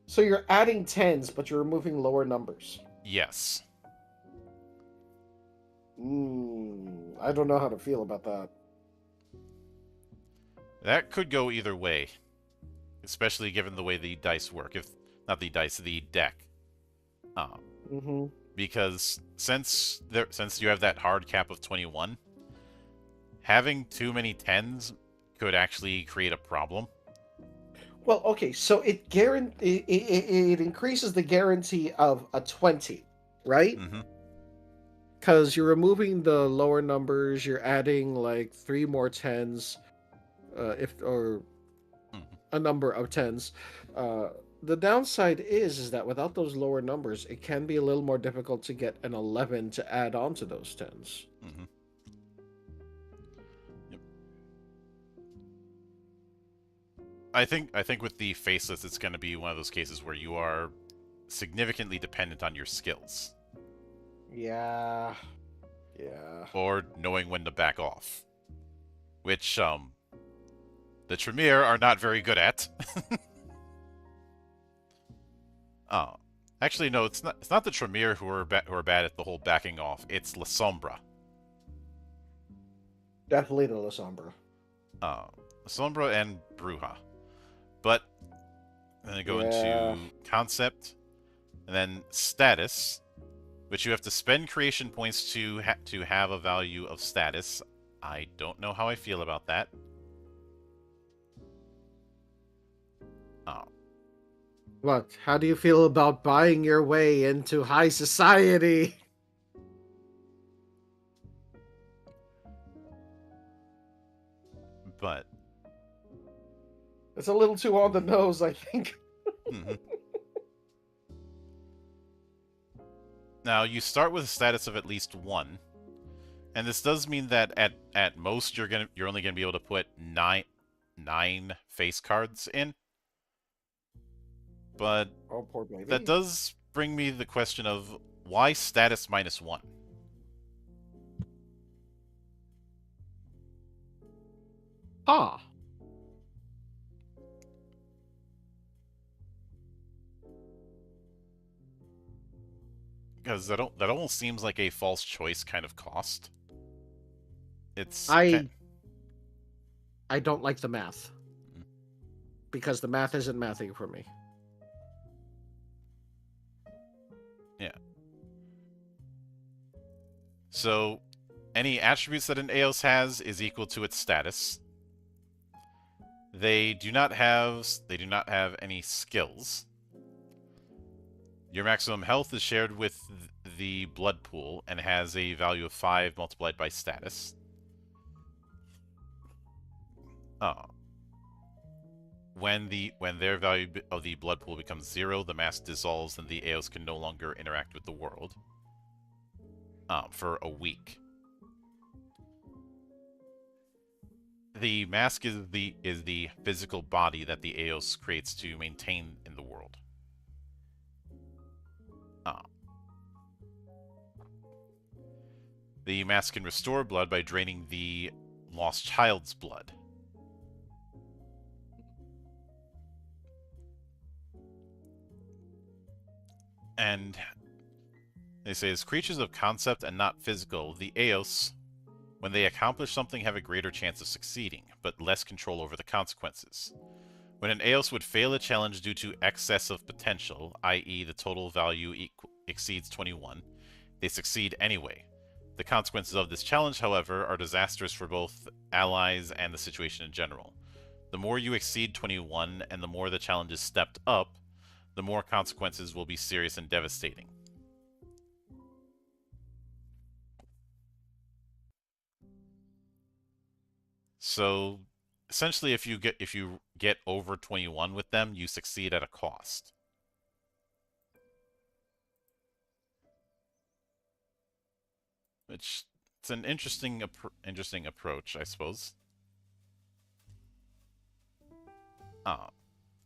[SPEAKER 2] So you're adding tens, but you're removing lower numbers.
[SPEAKER 1] yes,
[SPEAKER 2] I don't know how to feel about that.
[SPEAKER 1] that could go either way, especially given the way the dice work. If not the dice, the deck. Um,
[SPEAKER 2] Mm-hmm.
[SPEAKER 1] because since you have that hard cap of 21, having too many tens could actually create a problem.
[SPEAKER 2] Well, okay, so it increases the guarantee of a 20, right?
[SPEAKER 1] Mm-hmm.
[SPEAKER 2] Because you're removing the lower numbers, you're adding like three more tens, if or
[SPEAKER 1] Mm-hmm.
[SPEAKER 2] a number of tens. Uh, the downside is that without those lower numbers, it can be a little more difficult to get an 11 to add on to those tens.
[SPEAKER 1] Mm-hmm. Yep. I think with the faceless, it's going to be one of those cases where you are significantly dependent on your skills
[SPEAKER 2] Yeah. Yeah.
[SPEAKER 1] or knowing when to back off, which the Tremere are not very good at. Oh, actually, no, it's not. It's not the Tremere who are bad at the whole backing off. It's La Sombra.
[SPEAKER 2] Definitely the La Sombra.
[SPEAKER 1] La Sombra and Bruja. But then I go
[SPEAKER 2] Yeah.
[SPEAKER 1] into concept, and then status, which you have to spend creation points to have a value of status. I don't know how I feel about that. Oh,
[SPEAKER 2] What? How do you feel about buying your way into high society?
[SPEAKER 1] but
[SPEAKER 2] It's a little too on the nose, I think.
[SPEAKER 1] mhm. Now you start with a status of at least 1, and this does mean that at most you're only gonna be able to put nine face cards in. But
[SPEAKER 2] Oh, poor baby.
[SPEAKER 1] that does bring me the question of why status -1?
[SPEAKER 2] Ah.
[SPEAKER 1] because that almost seems like a false choice kind of cost. It's kind.
[SPEAKER 2] I don't like the math because the math isn't mathing for me.
[SPEAKER 1] Yeah. So, any attributes that an Eos has is equal to its status. They do not have any skills. Your maximum health is shared with the blood pool and has a value of 5 multiplied by status. Uh, when their value of the blood pool becomes 0, the mask dissolves and the Eos can no longer interact with the world for a week. The mask is the physical body that the Eos creates to maintain in the world. The mask can restore blood by draining the lost child's blood. And they say, as creatures of concept and not physical, the Eos, when they accomplish something, have a greater chance of succeeding, but less control over the consequences. When an Eos would fail a challenge due to excess of potential, i.e. the total value exceeds 21, they succeed anyway. The consequences of this challenge, however, are disastrous for both allies and the situation in general. The more you exceed 21 and the more the challenge is stepped up, the more consequences will be serious and devastating. So essentially, if you get over 21 with them, you succeed at a cost. Which it's an interesting approach, I suppose.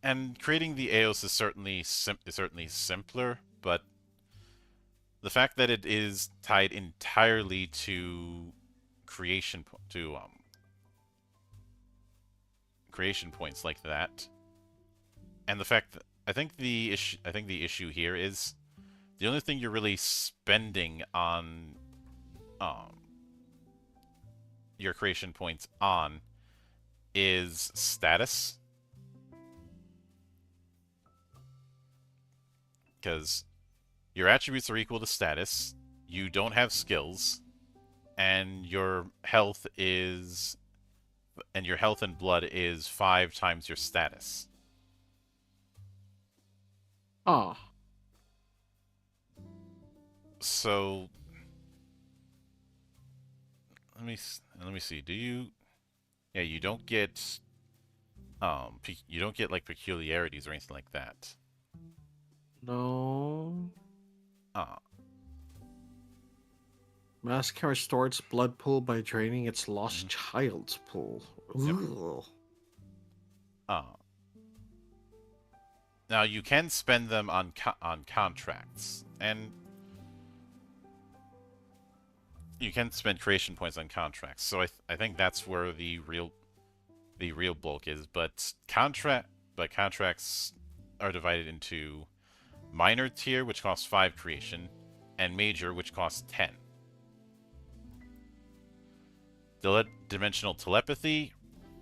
[SPEAKER 1] And creating the Eos is certainly simpler, but the fact that it is tied entirely to creation creation points like that, and the fact that I think the issue here is the only thing you're really spending on your creation points on is status, because your attributes are equal to status, you don't have skills, and your health and blood is 5 times your status.
[SPEAKER 2] Ah.
[SPEAKER 1] So let me see. Do you? Yeah, you don't get like peculiarities or anything like that.
[SPEAKER 2] No.
[SPEAKER 1] Uh,
[SPEAKER 2] Mask can restore its blood pool by draining its lost child's pool.
[SPEAKER 1] Yep.
[SPEAKER 2] Ooh.
[SPEAKER 1] Now you can spend them on contracts, and you can spend creation points on contracts. So I think that's where the real bulk is. But contracts are divided into minor tier, which costs 5 creation, and major, which costs 10. Dimensional telepathy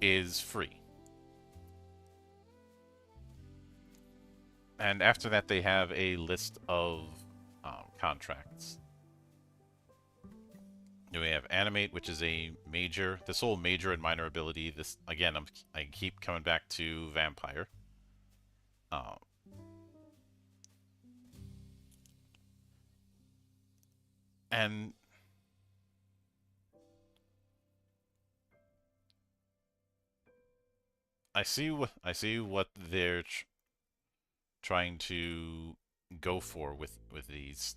[SPEAKER 1] is free. And after that, they have a list of contracts. We have animate, which is a major. This whole major and minor ability. This again, I keep coming back to vampire. And I see what they're trying to go for with these.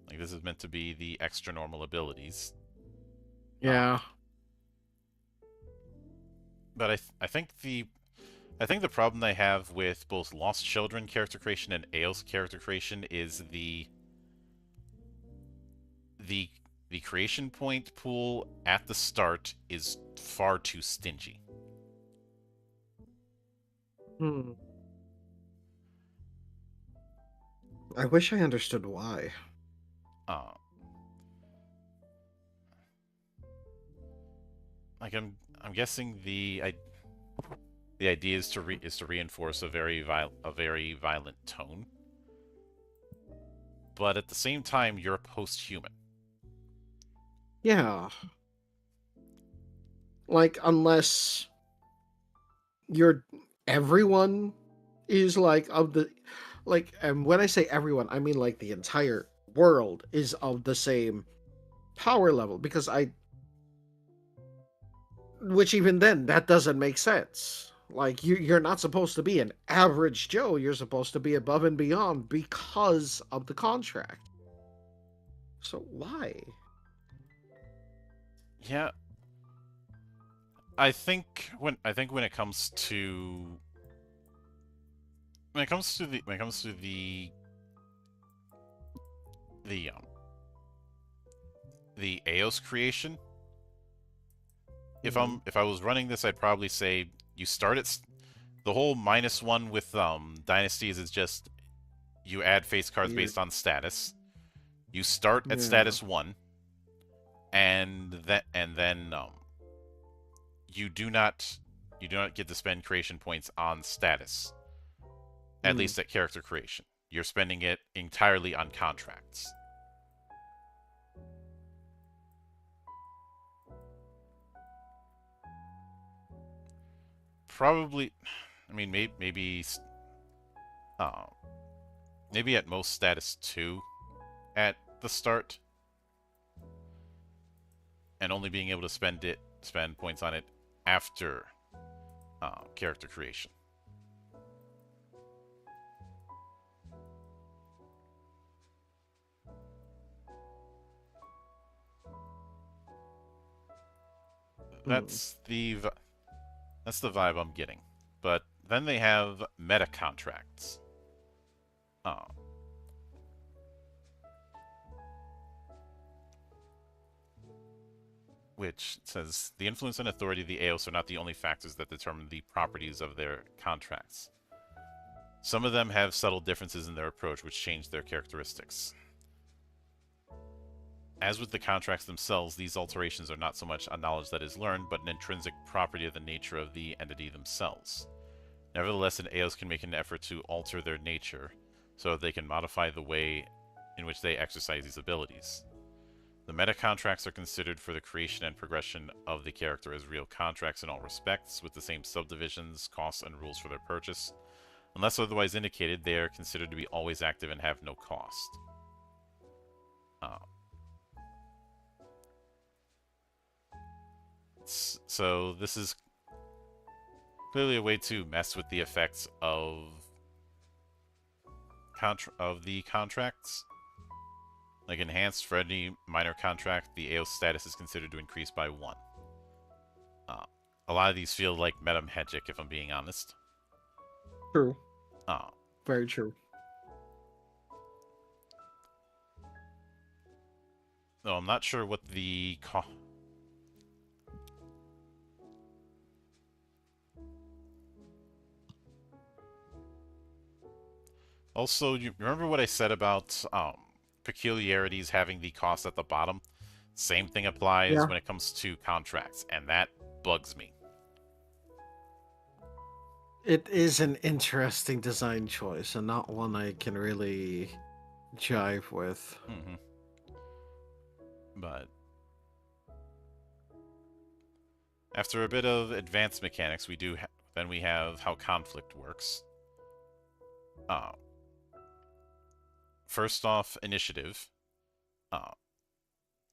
[SPEAKER 1] Like, this is meant to be the extra normal abilities.
[SPEAKER 2] Yeah.
[SPEAKER 1] But I think the problem they have with both Lost Children character creation and Eos character creation is the creation point pool at the start is far too stingy.
[SPEAKER 2] I wish I understood why.
[SPEAKER 1] Uh, like I'm guessing the idea is to reinforce a very violent tone, but at the same time you're a post-human.
[SPEAKER 2] Yeah. Like, unless you're everyone is like of the like, and when I say everyone, I mean like the entire world is of the same power level, because I which even then that doesn't make sense. Like, you're not supposed to be an average Joe, you're supposed to be above and beyond because of the contract. So why?
[SPEAKER 1] Yeah, I think when it comes to the the Eos creation,
[SPEAKER 2] Hmm.
[SPEAKER 1] if I was running this, I'd probably say you start at the whole -1 with dynasties is just you add face cards
[SPEAKER 2] Weird.
[SPEAKER 1] based on status. You start at
[SPEAKER 2] Yeah.
[SPEAKER 1] status 1, and then you do not get to spend creation points on status, at
[SPEAKER 2] Hmm.
[SPEAKER 1] least at character creation. You're spending it entirely on contracts. Probably, I mean, uh, maybe at most status 2 at the start, and only being able to spend points on it after character creation.
[SPEAKER 2] Hmm.
[SPEAKER 1] That's that's the vibe I'm getting. But then they have meta contracts, uh, which says the influence and authority of the Eos are not the only factors that determine the properties of their contracts. Some of them have subtle differences in their approach, which change their characteristics. As with the contracts themselves, these alterations are not so much a knowledge that is learned, but an intrinsic property of the nature of the entity themselves. Nevertheless, an Eos can make an effort to alter their nature so that they can modify the way in which they exercise these abilities. The meta contracts are considered for the creation and progression of the character as real contracts in all respects, with the same subdivisions, costs, and rules for their purchase. Unless otherwise indicated, they are considered to be always active and have no cost. Uh, so this is clearly a way to mess with the effects of the contracts. Like enhanced for any minor contract, the AO status is considered to increase by 1. Uh, a lot of these feel like meta magic, if I'm being honest.
[SPEAKER 2] True.
[SPEAKER 1] Uh,
[SPEAKER 2] Very true.
[SPEAKER 1] though I'm not sure what Also, you remember what I said about peculiarities having the cost at the bottom? Same thing applies
[SPEAKER 2] Yeah.
[SPEAKER 1] when it comes to contracts, and that bugs me.
[SPEAKER 2] It is an interesting design choice, and not one I can really jive with.
[SPEAKER 1] Hmm. But after a bit of advanced mechanics, then we have how conflict works. Uh, First off, initiative. Uh,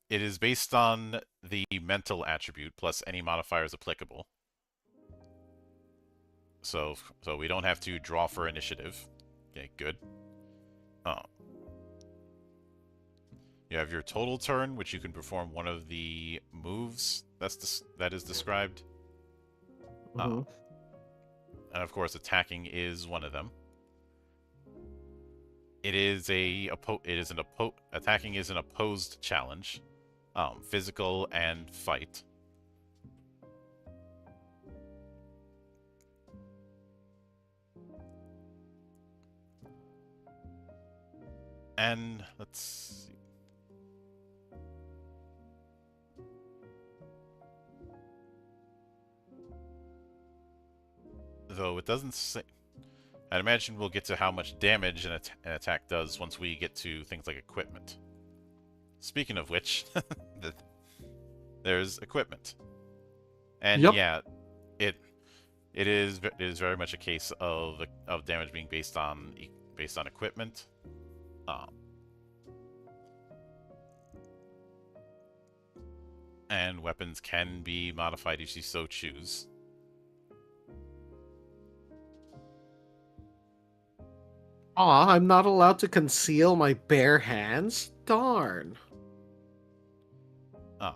[SPEAKER 1] it is based on the mental attribute plus any modifiers applicable. So we don't have to draw for initiative. Okay, good. Uh, you have your total turn, which you can perform one of the moves that is described. Uh,
[SPEAKER 2] Hmm.
[SPEAKER 1] and of course, attacking is one of them. Attacking is an opposed challenge, physical and fight. And let's see. Though it doesn't say. I'd imagine we'll get to how much damage an attack does once we get to things like equipment. Speaking of which, there's equipment. And
[SPEAKER 2] Yep.
[SPEAKER 1] yeah, it it is very much a case of damage being based on equipment. Um, and weapons can be modified if you so choose.
[SPEAKER 2] Aw, I'm not allowed to conceal my bare hands? Darn.
[SPEAKER 1] Uh,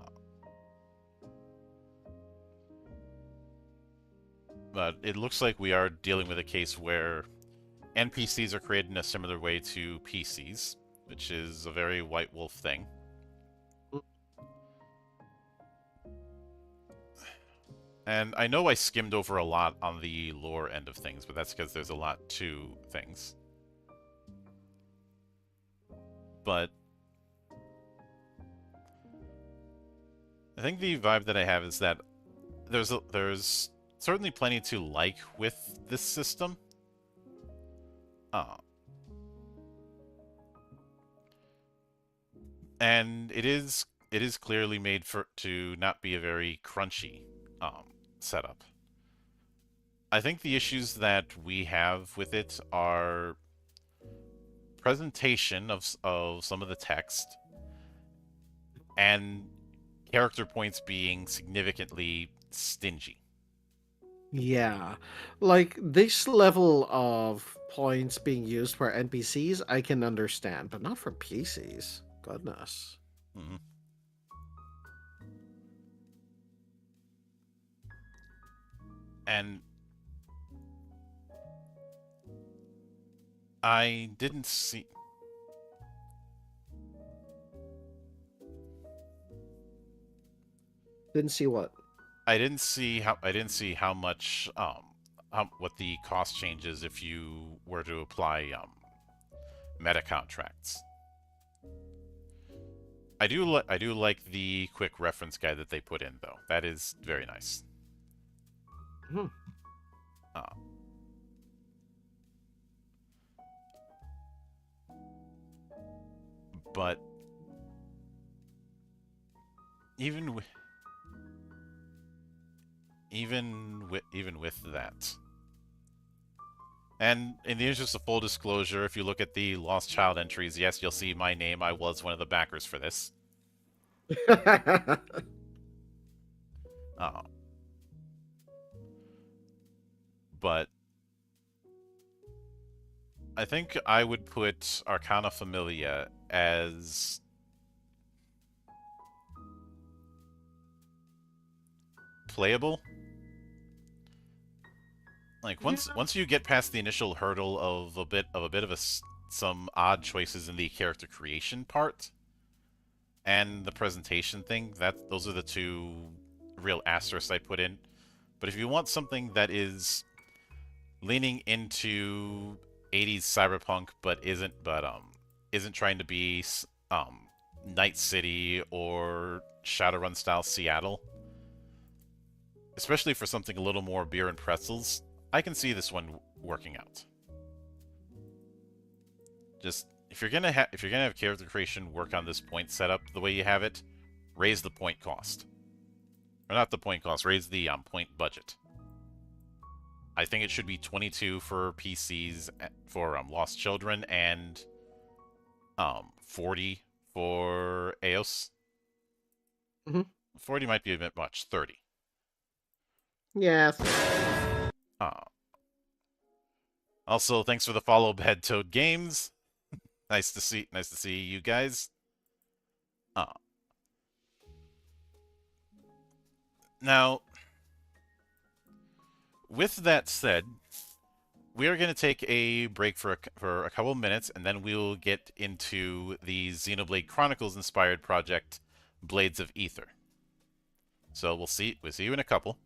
[SPEAKER 1] but it looks like we are dealing with a case where NPCs are created in a similar way to PCs, which is a very White Wolf thing. And I know I skimmed over a lot on the lore end of things, but that's because there's a lot to things. But I think the vibe that I have is that there's certainly plenty to like with this system. And it is clearly made to not be a very crunchy setup. I think the issues that we have with it are presentation of some of the text and character points being significantly stingy.
[SPEAKER 2] Yeah. Like, this level of points being used for NPCs, I can understand, but not for PCs. Goodness.
[SPEAKER 1] Mm-hmm. And I didn't see.
[SPEAKER 2] Didn't see what.
[SPEAKER 1] I didn't see how much what the cost changes if you were to apply meta contracts. I do like the quick reference guide that they put in though. That is very nice.
[SPEAKER 2] Hmm.
[SPEAKER 1] Uh, but even with that. And in the interest of full disclosure, if you look at the Lost Child entries, yes, you'll see my name. I was one of the backers for this. Uh, but I think I would put Arcana Familia as playable. Like once you get past the initial hurdle of a bit of some odd choices in the character creation part and the presentation thing, those are the two real asterisks I put in. But if you want something that is leaning into 80s cyberpunk but isn't trying to be Night City or Shadowrun style Seattle, especially for something a little more beer and pretzels, I can see this one working out. Just if you're gonna have character creation work on this point setup the way you have it, raise the point cost, or not the point cost, raise the point budget. I think it should be 22 for PCs for Lost Children and 40 for EOS.
[SPEAKER 2] Mm-hmm.
[SPEAKER 1] 40 might be a bit much. 30.
[SPEAKER 2] Yes.
[SPEAKER 1] Also, thanks for the follow, Bad Toad Games. Nice to see you guys. Now, with that said, we are going to take a break for a couple of minutes, and then we'll get into the Xenoblade Chronicles inspired project, Blades of Ether. So we'll see you in a couple.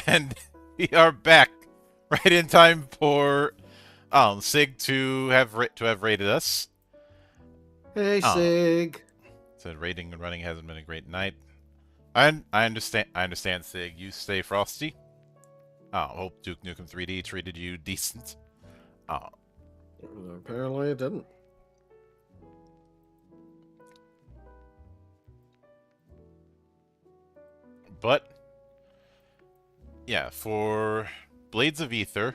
[SPEAKER 1] And we are back, right in time for Sig to have rated us.
[SPEAKER 2] Hey, Sig.
[SPEAKER 1] Said rating and running hasn't been a great night. I understand, Sig. You stay frosty. Hope Duke Nukem 3D treated you decent.
[SPEAKER 2] Apparently it didn't.
[SPEAKER 1] But yeah, for Blades of Ether,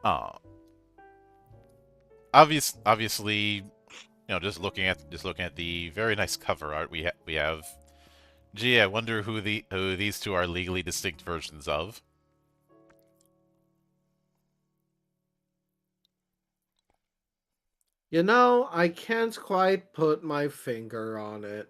[SPEAKER 1] obviously, you know, just looking at the very nice cover art we have. Gee, I wonder who these two are legally distinct versions of.
[SPEAKER 2] You know, I can't quite put my finger on it.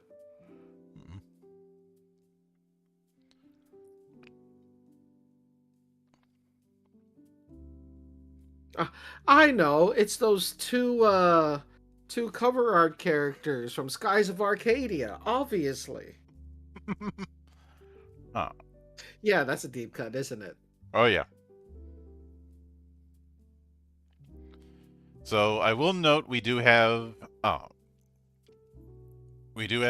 [SPEAKER 2] I know, it's those two cover art characters from Skies of Arcadia, obviously.
[SPEAKER 1] Oh.
[SPEAKER 2] Yeah, that's a deep cut, isn't it?
[SPEAKER 1] Oh yeah. So I will note we do have we do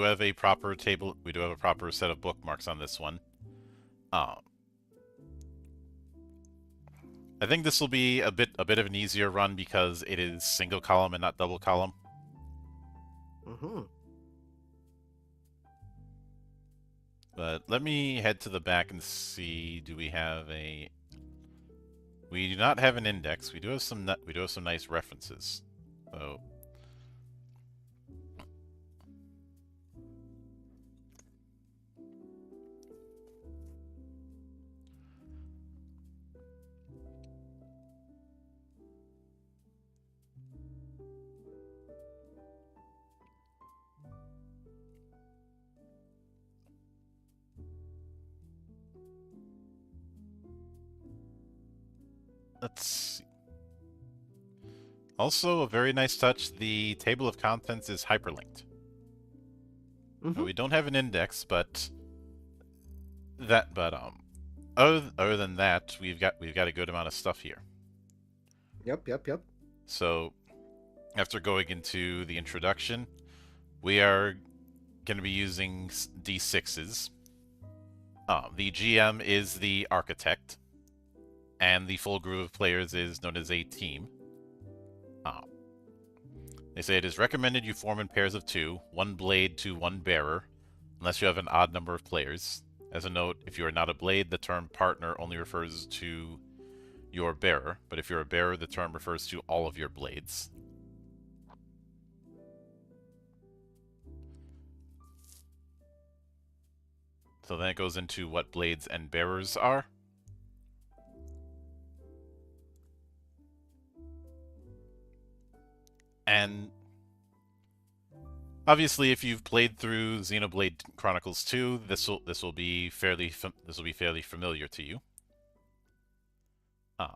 [SPEAKER 1] have a proper table. We do have a proper set of bookmarks on this one. I think this will be a bit of an easier run because it is single column and not double column. But let me head to the back and see. Do we have a? We do not have an index. We do have some. We do have some nice references. So. Let's see. Also, a very nice touch, the table of contents is hyperlinked. We don't have an index, but other than that, we've got a good amount of stuff here.
[SPEAKER 2] Yep, yep, yep.
[SPEAKER 1] So after going into the introduction, we are going to be using D6s. The GM is the architect, and the full group of players is known as a team. They say it is recommended you form in pairs of 2, 1 blade to 1 bearer, unless you have an odd number of players. As a note, if you are not a blade, the term partner only refers to your bearer, but if you're a bearer, the term refers to all of your blades. So then it goes into what blades and bearers are. And obviously, if you've played through Xenoblade Chronicles 2, this will be fairly familiar to you.
[SPEAKER 2] And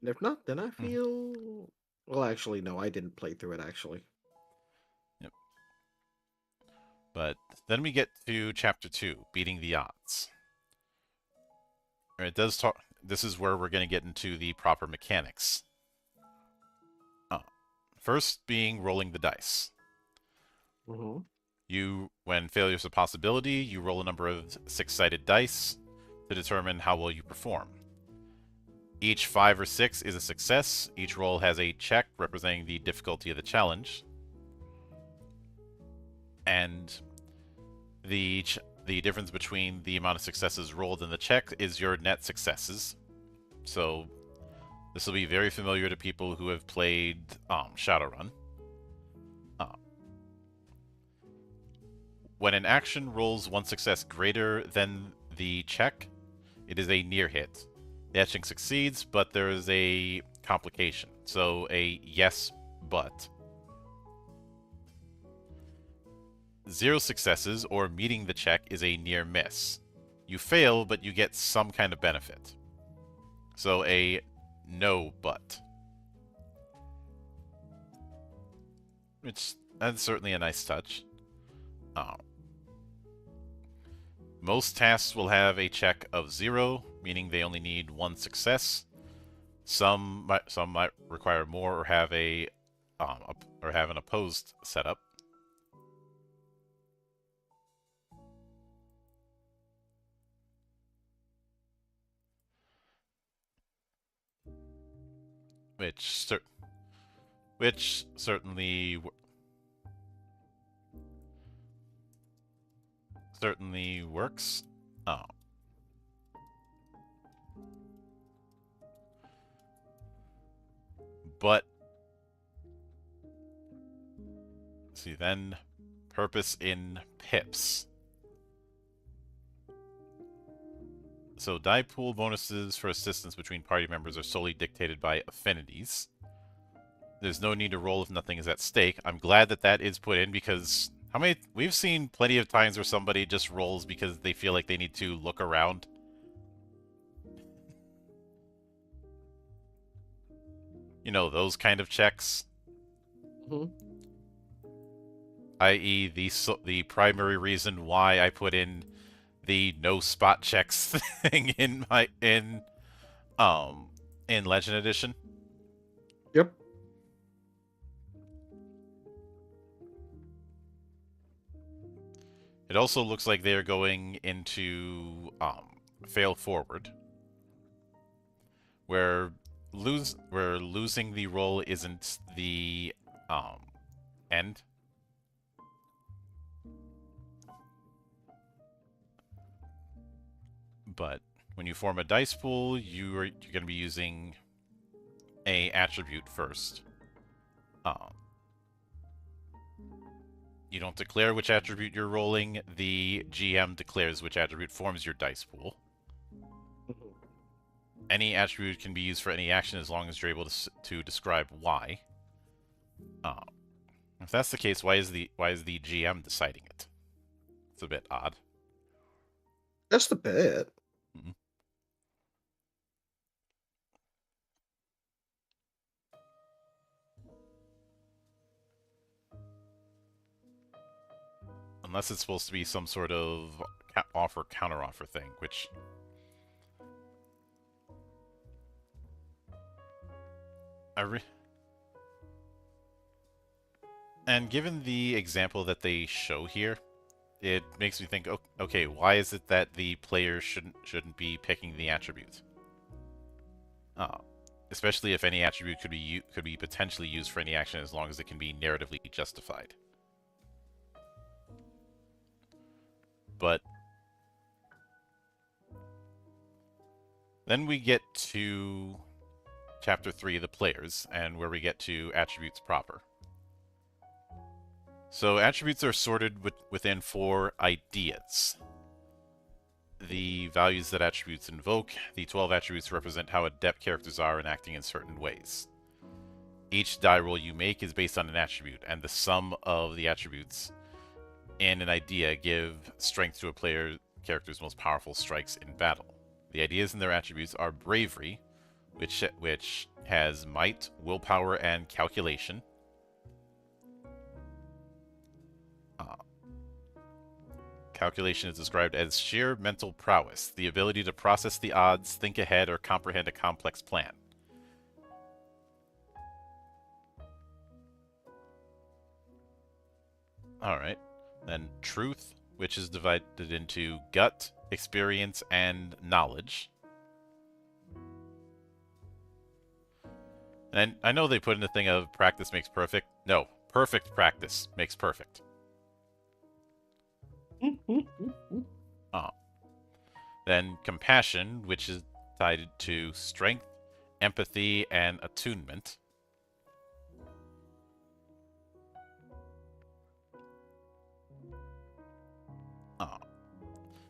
[SPEAKER 2] if not, then I feel. Well, actually, no, I didn't play through it. Actually.
[SPEAKER 1] Yep. But then we get to Chapter 2, Beating the Odds. It does talk. This is where we're going to get into the proper mechanics. First being rolling the dice. When failure is a possibility, you roll a number of 6-sided dice to determine how well you perform. Each 5 or 6 is a success. Each roll has a check representing the difficulty of the challenge. And the difference between the amount of successes rolled and the check is your net successes. So this will be very familiar to people who have played Shadowrun. When an action rolls 1 success greater than the check, it is a near hit. The action succeeds, but there is a complication. So a yes, but. 0 successes, or meeting the check, is a near miss. You fail, but you get some kind of benefit. So a no, but. That's certainly a nice touch. Most tasks will have a check of 0, meaning they only need 1 success. Some might require more or have an opposed setup. Which certainly works. But see then, purpose in pips. So die pool bonuses for assistance between party members are solely dictated by affinities. There's no need to roll if nothing is at stake. I'm glad that is put in, because we've seen plenty of times where somebody just rolls because they feel like they need to look around. You know, those kind of checks. I.e. the primary reason why I put in the no spot checks thing in Legend Edition.
[SPEAKER 2] Yep.
[SPEAKER 1] It also looks like they're going into fail forward, where losing the roll isn't the end. But when you form a dice pool, you're going to be using a attribute first. You don't declare which attribute you're rolling. The GM declares which attribute forms your dice pool. Any attribute can be used for any action as long as you're able to describe why. If that's the case, why is the GM deciding it? It's a bit odd.
[SPEAKER 2] Just a bit.
[SPEAKER 1] Mm-hmm. unless it's supposed to be some sort of offer counter-offer thing, which and given the example that they show here, it makes me think, okay, why is it that the player shouldn't be picking the attribute? Especially if any attribute could be potentially used for any action as long as it can be narratively justified. But then we get to Chapter 3, the players, and where we get to attributes proper. So attributes are sorted within 4 ideas. The values that attributes invoke. The 12 attributes represent how adept characters are in acting in certain ways. Each die roll you make is based on an attribute, and the sum of the attributes in an idea give strength to a player character's most powerful strikes in battle. The ideas and their attributes are bravery, which has might, willpower, and calculation. Calculation is described as sheer mental prowess, the ability to process the odds, think ahead, or comprehend a complex plan. Alright. Then truth, which is divided into gut, experience, and knowledge. And I know they put in a thing of practice makes perfect. No, perfect practice makes perfect. Then compassion, which is tied to strength, empathy, and attunement.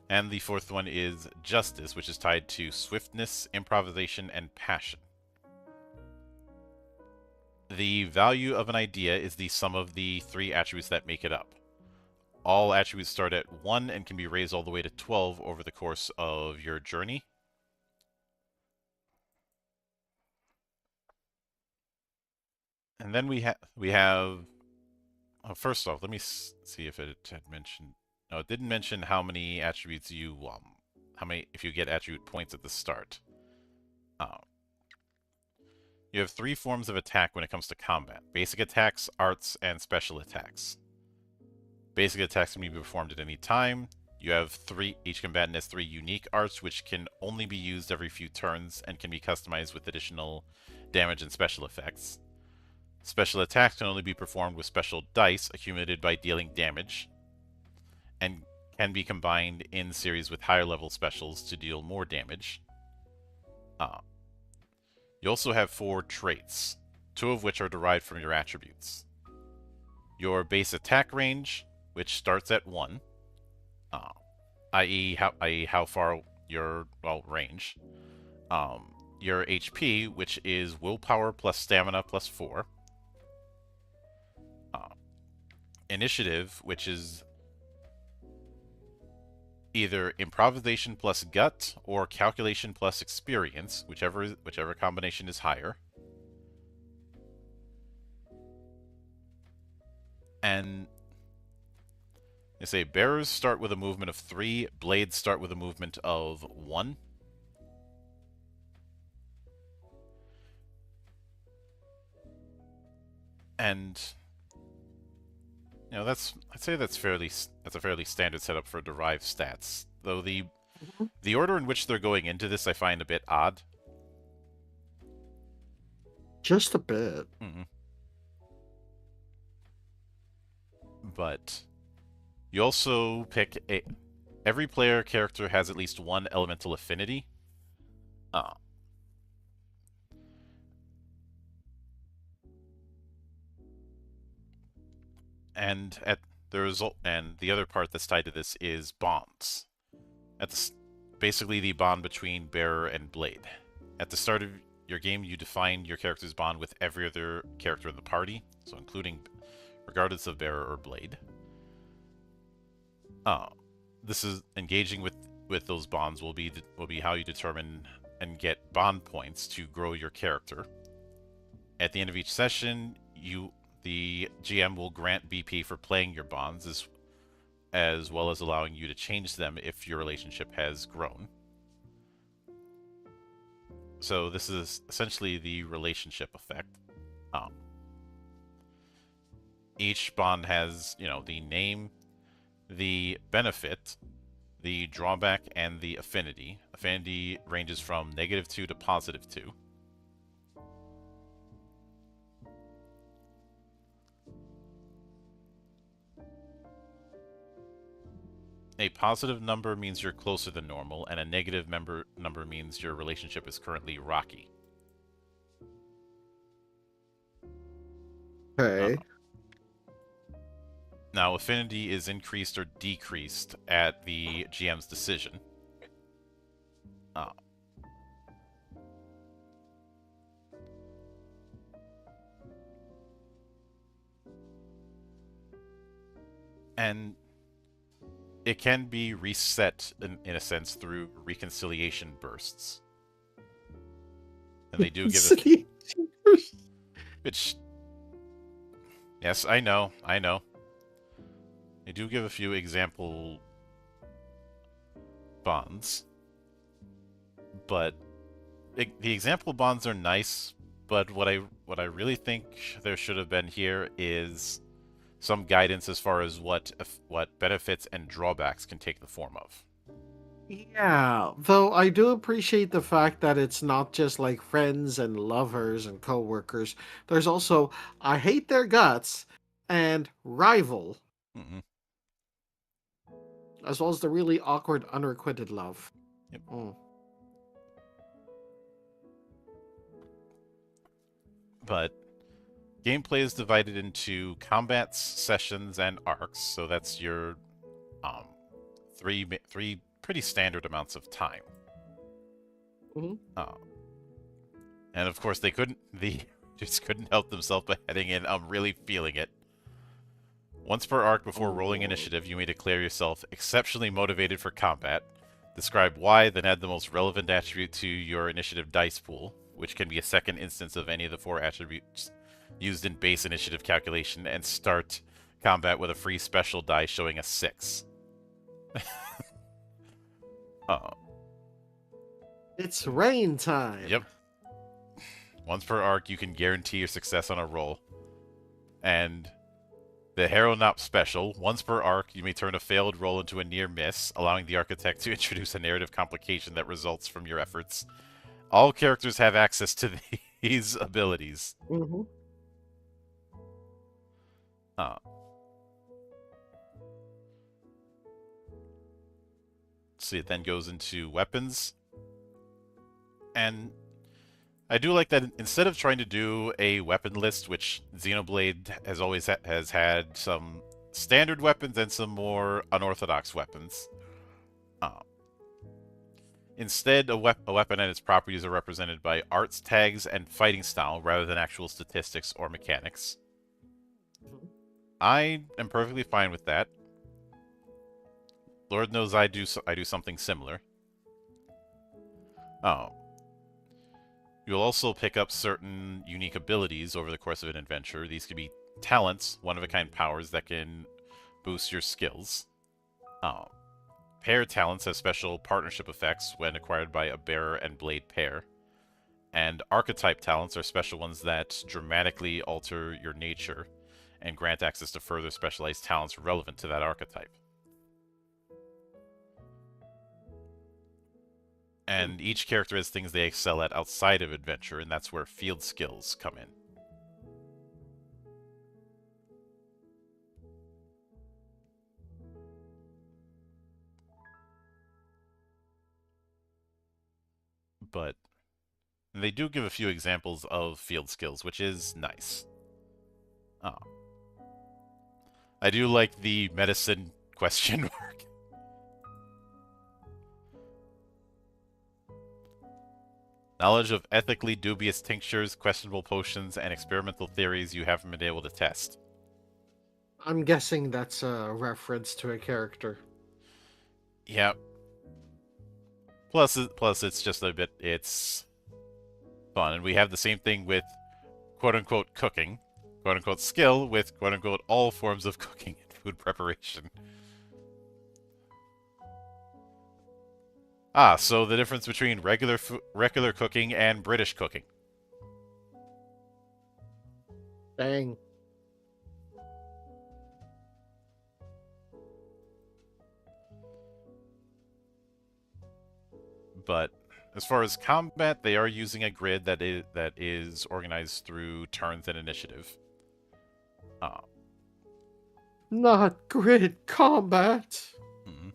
[SPEAKER 1] And the fourth one is justice, which is tied to swiftness, improvisation, and passion. The value of an idea is the sum of the 3 attributes that make it up. All attributes start at 1 and can be raised all the way to 12 over the course of your journey. And then we have... Oh, first off, let me see if it had mentioned... No, it didn't mention how many attributes you... if you get attribute points at the start. You have 3 forms of attack when it comes to combat. Basic attacks, arts, and special attacks. Basic attacks can be performed at any time. You have 3, each combatant has 3 unique arts, which can only be used every few turns and can be customized with additional damage and special effects. Special attacks can only be performed with special dice accumulated by dealing damage, and can be combined in series with higher level specials to deal more damage. You also have 4 traits, 2 of which are derived from your attributes. Your base attack range, which starts at 1, i.e. how far your range. Your HP, which is willpower plus stamina plus 4. Initiative, which is either improvisation plus gut or calculation plus experience, whichever combination is higher. And I say bearers start with a movement of 3, blades start with a movement of 1. And I'd say that's a fairly standard setup for derived stats. Though the order in which they're going into this I find a bit odd.
[SPEAKER 2] Just a bit.
[SPEAKER 1] But you also pick every player character has at least 1 elemental affinity. And the other part that's tied to this is bonds. Basically the bond between bearer and blade. At the start of your game, you define your character's bond with every other character in the party, so including regardless of bearer or blade. This is engaging with those bonds will be how you determine and get bond points to grow your character. At the end of each session, the GM will grant BP for playing your bonds, as well as allowing you to change them if your relationship has grown. So this is essentially the relationship effect. Um, each bond has, the name, the benefit, the drawback, and the affinity. Affinity ranges from -2 to +2. A positive number means you're closer than normal, and a negative number means your relationship is currently rocky.
[SPEAKER 2] Okay.
[SPEAKER 1] Now, affinity is increased or decreased at the GM's decision. Uh, and it can be reset, in a sense, through reconciliation bursts. And they do give a... Which... Yes, I know. They do give a few example bonds. But the example bonds are nice, but what I really think there should have been here is some guidance as far as what benefits and drawbacks can take the form of.
[SPEAKER 2] Yeah, though I do appreciate the fact that it's not just like friends and lovers and coworkers. There's also I hate their guts and rival,
[SPEAKER 1] Mm-hmm.
[SPEAKER 2] as well as the really awkward unrequited love.
[SPEAKER 1] Yep.
[SPEAKER 2] Mm.
[SPEAKER 1] But gameplay is divided into combats, sessions, and arcs. So that's your three pretty standard amounts of time.
[SPEAKER 2] Mm-hmm.
[SPEAKER 1] And of course, they just couldn't help themselves by heading in. I'm really feeling it. Once per arc before rolling initiative, you may declare yourself exceptionally motivated for combat. Describe why, then add the most relevant attribute to your initiative dice pool, which can be a second instance of any of the 4 attributes used in base initiative calculation, and start combat with a free special die showing a 6.
[SPEAKER 2] It's rain time.
[SPEAKER 1] Yep. Once per arc, you can guarantee your success on a roll. And the Hero Nop special, once per arc, you may turn a failed roll into a near miss, allowing the architect to introduce a narrative complication that results from your efforts. All characters have access to these abilities.
[SPEAKER 2] Mm-hmm.
[SPEAKER 1] See, it then goes into weapons. And I do like that instead of trying to do a weapon list, which Xenoblade has always has had some standard weapons and some more unorthodox weapons. Instead, a weapon and its properties are represented by arts tags and fighting style rather than actual statistics or mechanics.
[SPEAKER 2] Mm-hmm.
[SPEAKER 1] I am perfectly fine with that. Lord knows I do something similar. You'll also pick up certain unique abilities over the course of an adventure. These could be talents, one-of-a-kind powers that can boost your skills. Pair talents have special partnership effects when acquired by a bearer and blade pair. And archetype talents are special ones that dramatically alter your nature and grant access to further specialized talents relevant to that archetype. And each character has things they excel at outside of adventure, and that's where field skills come in. But they do give a few examples of field skills, which is nice. I do like the medicine question mark. Knowledge of ethically dubious tinctures, questionable potions, and experimental theories you haven't been able to test.
[SPEAKER 2] I'm guessing that's a reference to a character.
[SPEAKER 1] Yeah. Plus it's just a bit, it's fun. And we have the same thing with quote-unquote cooking, quote-unquote skill with quote-unquote all forms of cooking and food preparation. Ah, so the difference between regular cooking and British cooking.
[SPEAKER 2] Dang.
[SPEAKER 1] But as far as combat, they are using a grid that is organized through turns and initiative. Uh,
[SPEAKER 2] Not grid combat.
[SPEAKER 1] mhm.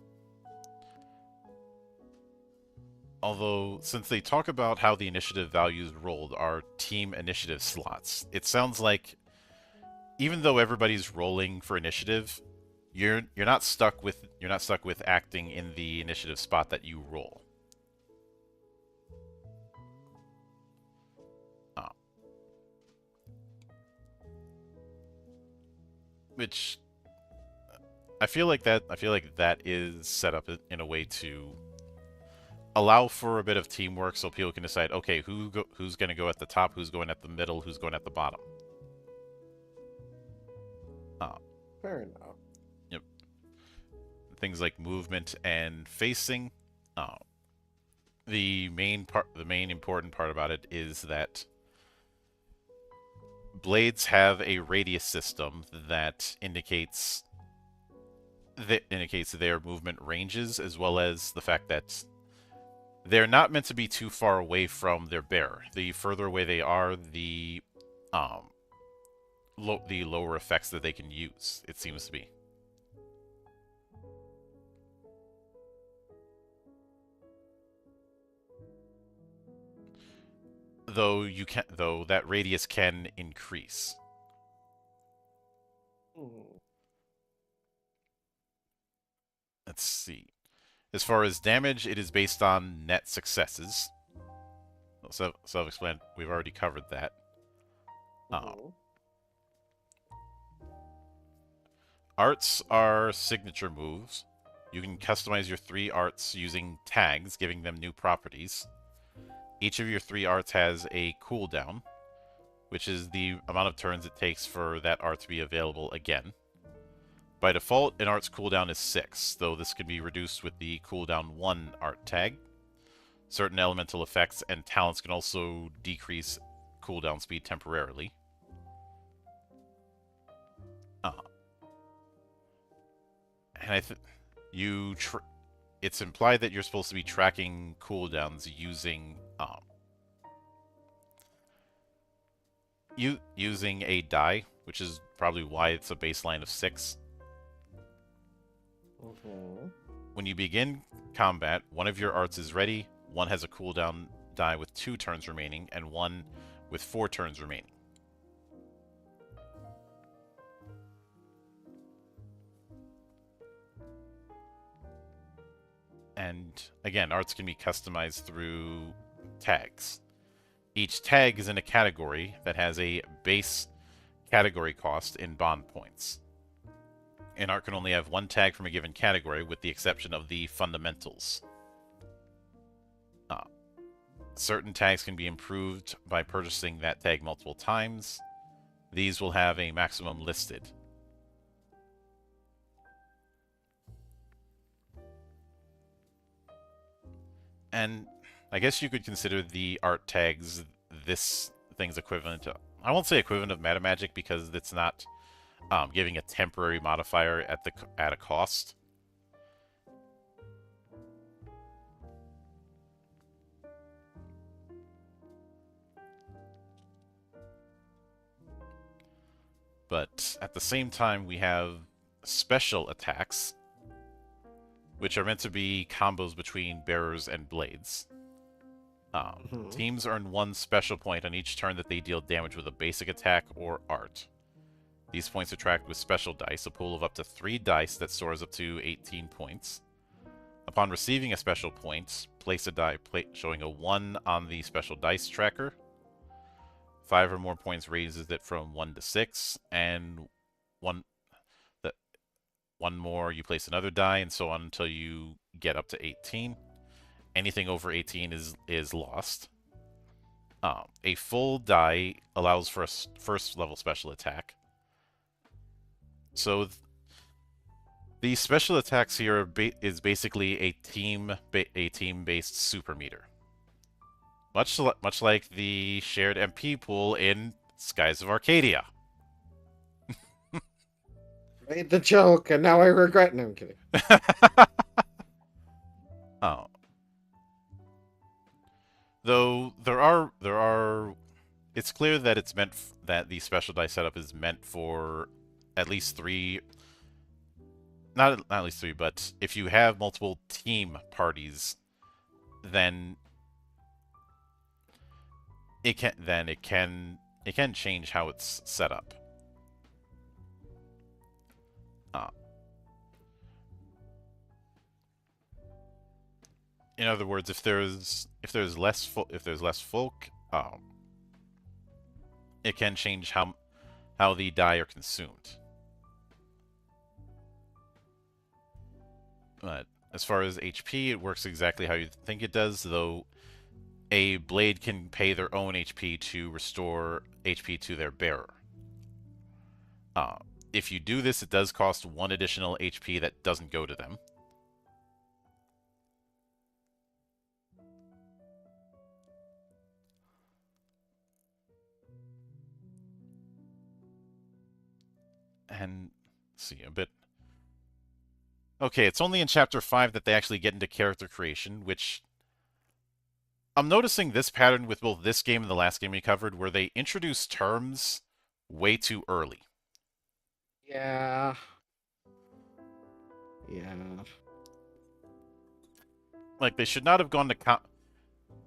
[SPEAKER 1] Although, since they talk about how the initiative values rolled are team initiative slots, it sounds like even though everybody's rolling for initiative, you're not stuck with acting in the initiative spot that you roll. Uh, which I feel like that is set up in a way to allow for a bit of teamwork, so people can decide, okay, who's going to go at the top, who's going at the middle, who's going at the bottom. Uh,
[SPEAKER 2] Fair enough.
[SPEAKER 1] yep. Things like movement and facing. Uh, the main important part about it is that blades have a radius system that indicates their movement ranges, as well as the fact that they're not meant to be too far away from their bearer. The further away they are, um, the lower effects that they can use. It seems to be. Though that radius can increase.
[SPEAKER 2] Hmm.
[SPEAKER 1] Let's see. As far as damage, it is based on net successes. Self-explanatory. We've already covered that. Um,
[SPEAKER 2] Mhm.
[SPEAKER 1] Arts are signature moves. You can customize your 3 arts using tags, giving them new properties. Each of your 3 arts has a cooldown, which is the amount of turns it takes for that art to be available again. By default, an art's cooldown is 6, though this can be reduced with the cooldown 1 art tag. Certain elemental effects and talents can also decrease cooldown speed temporarily. Uh, and I think you it's implied that you're supposed to be tracking cooldowns using a die, which is probably why it's a baseline of 6.
[SPEAKER 2] Mhm.
[SPEAKER 1] When you begin combat, one of your arts is ready, one has a cooldown die with 2 turns remaining, and one with 4 turns remaining. And again, arts can be customized through tags. Each tag is in a category that has a base category cost in bond points. An art can only have 1 tag from a given category, with the exception of the fundamentals. Uh, Certain tags can be improved by purchasing that tag multiple times. These will have a maximum listed. And I guess you could consider the art tags this thing's equivalent to. I won't say equivalent of meta magic because it's not giving a temporary modifier at a cost. But at the same time, we have special attacks, which are meant to be combos between bearers and blades.
[SPEAKER 2] Mhm.
[SPEAKER 1] Teams earn 1 special point on each turn that they deal damage with a basic attack or art. These points are tracked with special dice, a pool of up to 3 dice that stores up to 18 points. Upon receiving a special point, place a die showing a 1 on the special dice tracker. 5 or more points raises it from 1 to 6, and 1 the, one more you place another die, and so on until you get up to 18. Anything over 18 is lost. A full die allows for a first level special attack. So The special attacks here is basically a team-based super meter, much like the shared MP pool in Skies of Arcadia.
[SPEAKER 2] Made the joke, and now I regret. No, I'm kidding.
[SPEAKER 1] Oh, though there are, it's clear that that the special die setup is meant for at least three, not at least three, but if you have multiple team parties, then it can change how it's set up. Uh, in other words, if there's less folk, it can change how the die are consumed. But as far as HP, it works exactly how you think it does, though a blade can pay their own HP to restore HP to their bearer. If you do this, it does cost 1 additional HP that doesn't go to them. And let's see a bit. Okay, it's only in Chapter 5 that they actually get into character creation, which I'm noticing this pattern with both this game and the last game we covered, where they introduce terms way too early.
[SPEAKER 2] Yeah. Yeah.
[SPEAKER 1] Like, they should not have gone to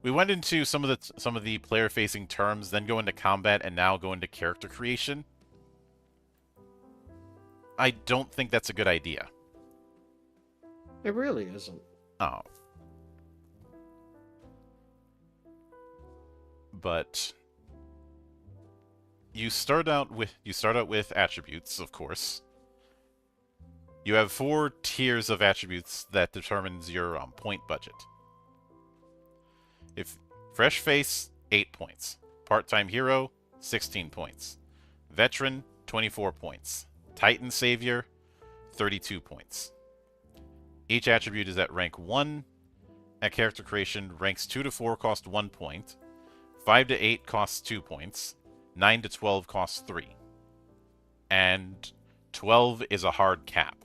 [SPEAKER 1] we went into some of the player-facing terms, then go into combat, and now go into character creation. I don't think that's a good idea.
[SPEAKER 2] It really isn't.
[SPEAKER 1] Oh. But you start out with attributes, of course. You have 4 tiers of attributes that determines your point budget. If Fresh Face, 8 points. Part-time Hero, 16 points. Veteran, 24 points. Titan Savior, 32 points. Each attribute is at rank 1. At character creation, ranks 2 to 4 cost 1 point. 5 to 8 costs 2 points. 9 to 12 costs 3. And 12 is a hard cap.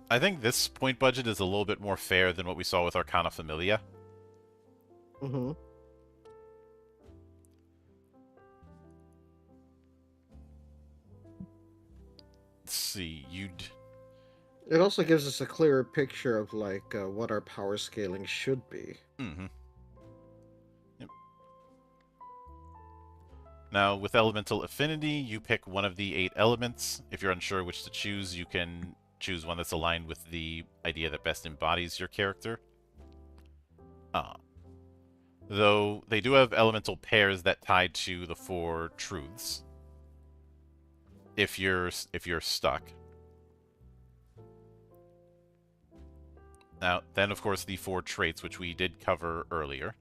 [SPEAKER 1] I think this point budget is a little bit more fair than what we saw with Arcana Familia.
[SPEAKER 2] Mm-hmm.
[SPEAKER 1] Let's see,
[SPEAKER 2] It also gives us a clearer picture of what our power scaling should be.
[SPEAKER 1] Mm-hmm. Yep. Now, with Elemental Affinity, you pick one of the 8 elements. If you're unsure which to choose, you can choose one that's aligned with the idea that best embodies your character. Though they do have elemental pairs that tie to the 4 truths. If you're stuck. Now, then of course the 4 traits, which we did cover earlier.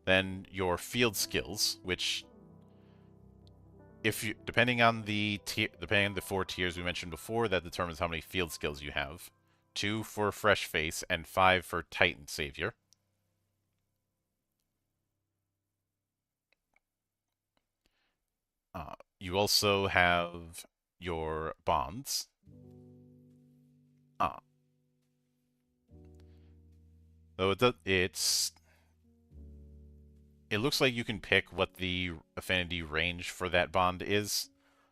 [SPEAKER 1] Then your field skills, which, depending on the 4 tiers we mentioned before, that determines how many field skills you have. 2 for Fresh Face and 5 for Titan Savior. You also have your bonds. Though it looks like you can pick what the affinity range for that bond is,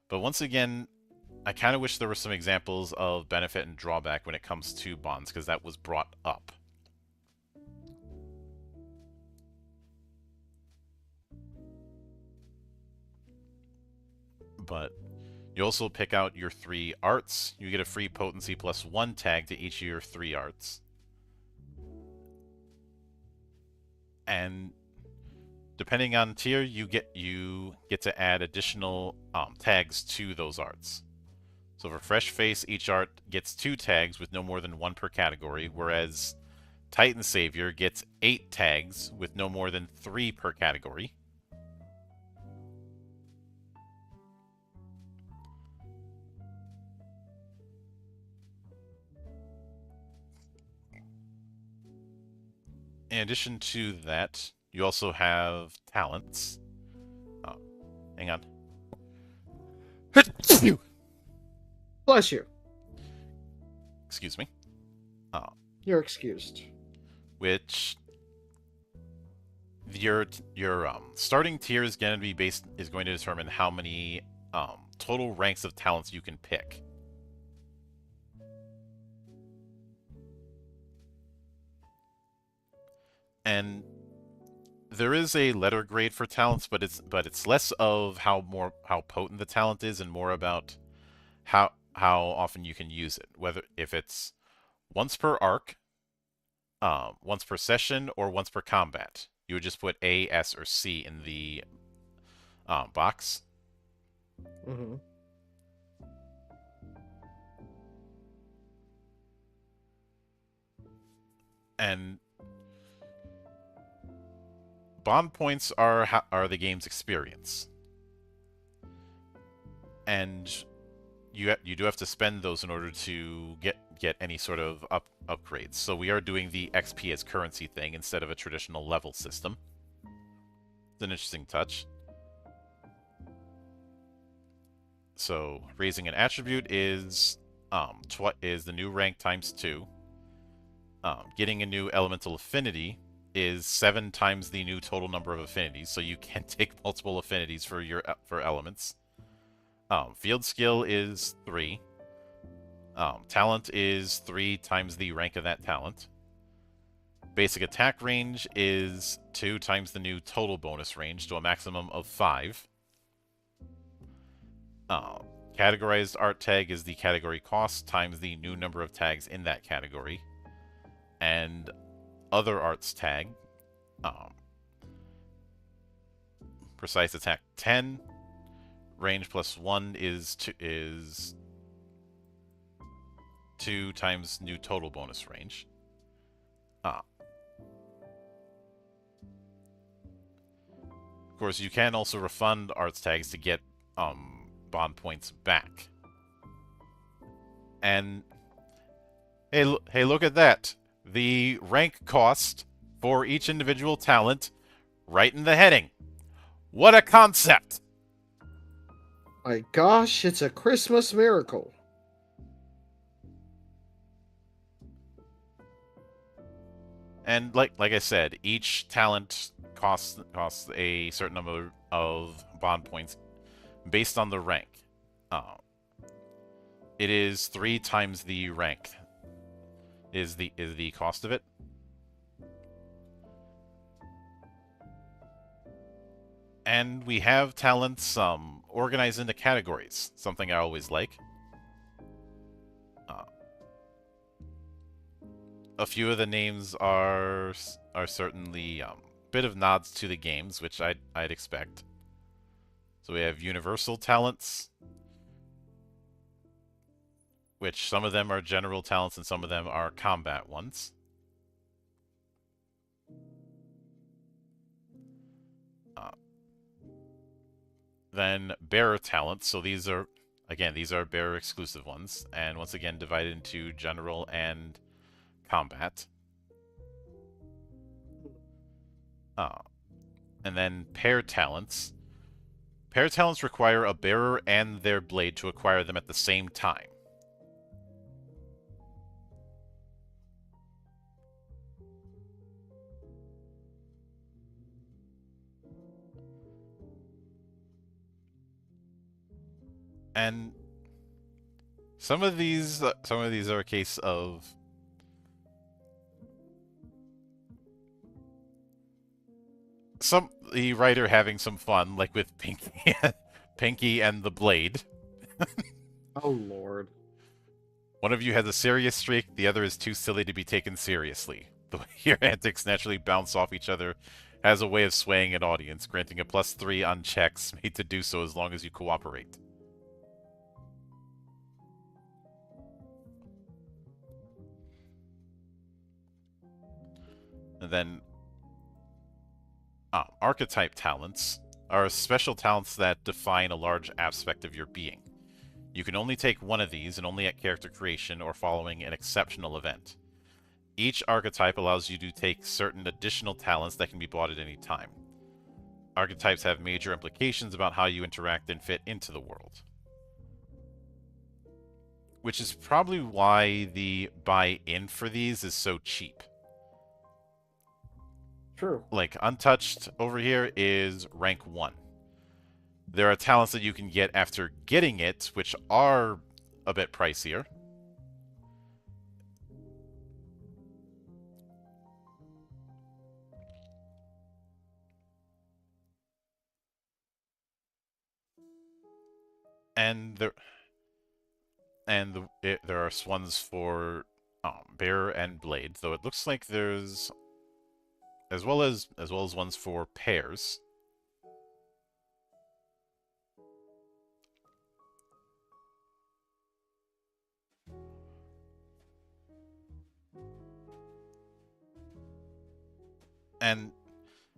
[SPEAKER 1] but once again, I kind of wish there were some examples of benefit and drawback when it comes to bonds, because that was brought up. But you also pick out your 3 arts. You get a free potency +1 tag to each of your 3 arts. And depending on tier, you get to add additional tags to those arts. So for Fresh Face, each art gets 2 tags with no more than 1 per category, whereas Titan Savior gets 8 tags with no more than 3 per category. In addition to that, you also have talents. Oh, hang on.
[SPEAKER 2] Bless you.
[SPEAKER 1] Excuse me.
[SPEAKER 2] You're excused.
[SPEAKER 1] Which your starting tier is going to determine how many total ranks of talents you can pick. And there is a letter grade for talents, but it's less of how potent the talent is and more about how often you can use it. Whether if it's once per arc, once per session, or once per combat. You would just put A, S, or C in the box.
[SPEAKER 2] Mm-hmm.
[SPEAKER 1] And bond points are the game's experience, and you do have to spend those in order to get any sort of upgrades. So we are doing the XP as currency thing instead of a traditional level system. It's an interesting touch. So raising an attribute is the new rank times 2. Getting a new elemental affinity is 7 times the new total number of affinities, so you can take multiple affinities for elements. Field skill is 3. Talent is 3 times the rank of that talent. Basic attack range is 2 times the new total bonus range to a maximum of 5. Categorized art tag is the category cost times the new number of tags in that category. And other arts tag, precise attack 10, range plus 1 is 2 times new total bonus range. Of course, you can also refund arts tags to get bond points back. And hey, look at that. The rank cost for each individual talent right in the heading. What a concept!
[SPEAKER 2] My gosh, it's a Christmas miracle.
[SPEAKER 1] And like I said, each talent costs a certain number of bond points based on the rank. It is 3 times the rank is the cost of it. And we have talents organized into categories, something I always like. A few of the names are certainly bit of nods to the games, which I'd expect. So we have universal talents, which some of them are general talents and some of them are combat ones. Then bearer talents. So these are bearer exclusive ones, and once again divided into general and combat. And then pair talents. Pair talents require a bearer and their blade to acquire them at the same time. And some of these are a case of the writer having some fun, like with Pinky and the blade.
[SPEAKER 2] Oh lord.
[SPEAKER 1] One of you has a serious streak, the other is too silly to be taken seriously. The way your antics naturally bounce off each other has a way of swaying an audience, granting a +3 on checks made to do so as long as you cooperate. And then archetype talents are special talents that define a large aspect of your being. You can only take one of these, and only at character creation or following an exceptional event. Each archetype allows you to take certain additional talents that can be bought at any time. Archetypes have major implications about how you interact and fit into the world. Which is probably why the buy-in for these is so cheap.
[SPEAKER 2] True.
[SPEAKER 1] Like, Untouched over here is rank 1. There are talents that you can get after getting it, which are a bit pricier. And there are ones for bearer and blade, though it looks like there's as well as ones for pairs. And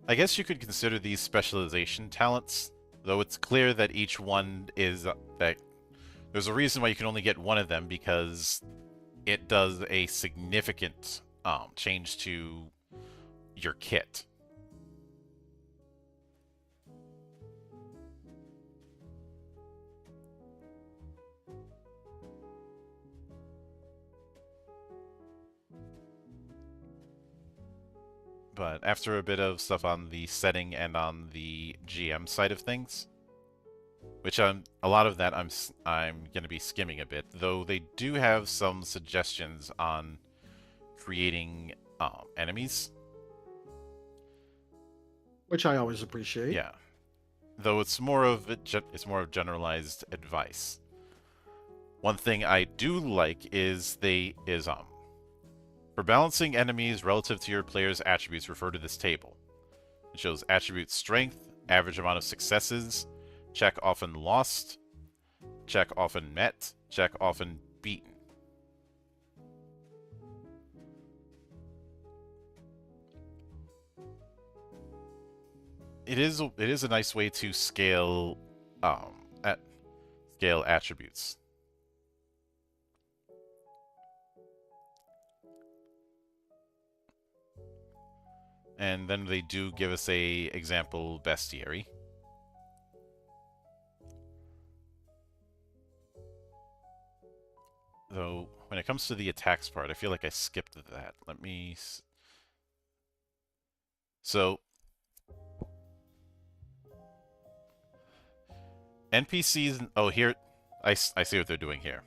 [SPEAKER 1] I guess you could consider these specialization talents, though it's clear that each one is that there's a reason why you can only get one of them, because it does a significant change to your kit. But after a bit of stuff on the setting and on the GM side of things, which a lot of that I'm going to be skimming a bit, though they do have some suggestions on creating enemies.
[SPEAKER 2] Which I always appreciate.
[SPEAKER 1] Yeah, though it's more of generalized advice. One thing I do like is for balancing enemies relative to your player's attributes, refer to this table. It shows attribute strength, average amount of successes, check often lost, check often met, check often beaten. It is a nice way to scale scale attributes. And then they do give us a example bestiary. Though, when it comes to the attacks part, I feel like I skipped that. Let me... So, NPCs... Oh, here... I see what they're doing here.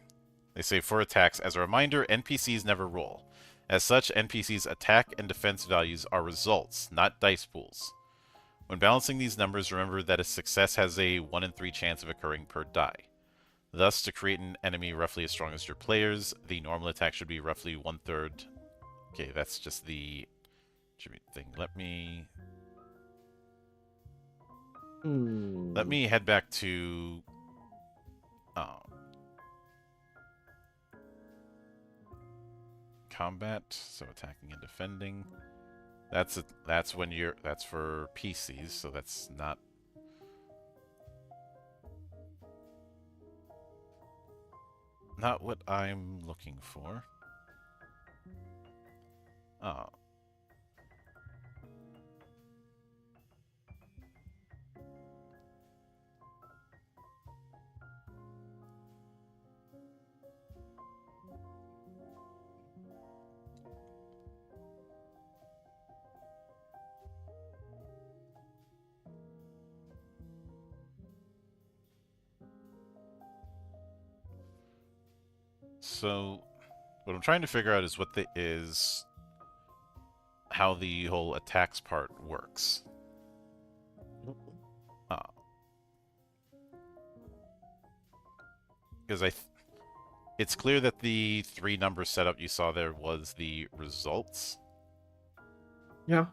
[SPEAKER 1] They say, for attacks, as a reminder, NPCs never roll. As such, NPCs' attack and defense values are results, not dice pools. When balancing these numbers, remember that a success has a 1 in 3 chance of occurring per die. Thus, to create an enemy roughly as strong as your players, the normal attack should be roughly 1/3. Okay, that's just the thing. Let me head back to combat. So attacking and defending. That's for PCs, so that's not what I'm looking for. Oh. So, what I'm trying to figure out is how the whole attacks part works. Because it's clear that the 3 number setup you saw there was the results.
[SPEAKER 2] Yeah.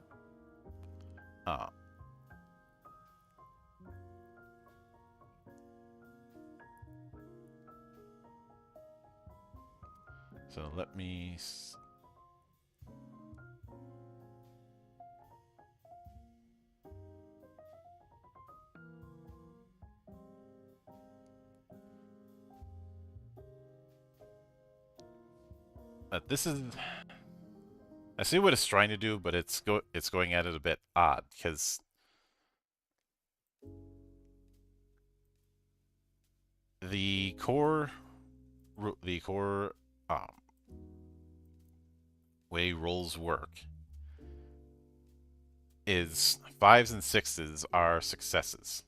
[SPEAKER 1] So let me... This is... I see what it's trying to do, but it's going at it a bit odd, because the core the core um, way rolls work is 5s and 6s are successes.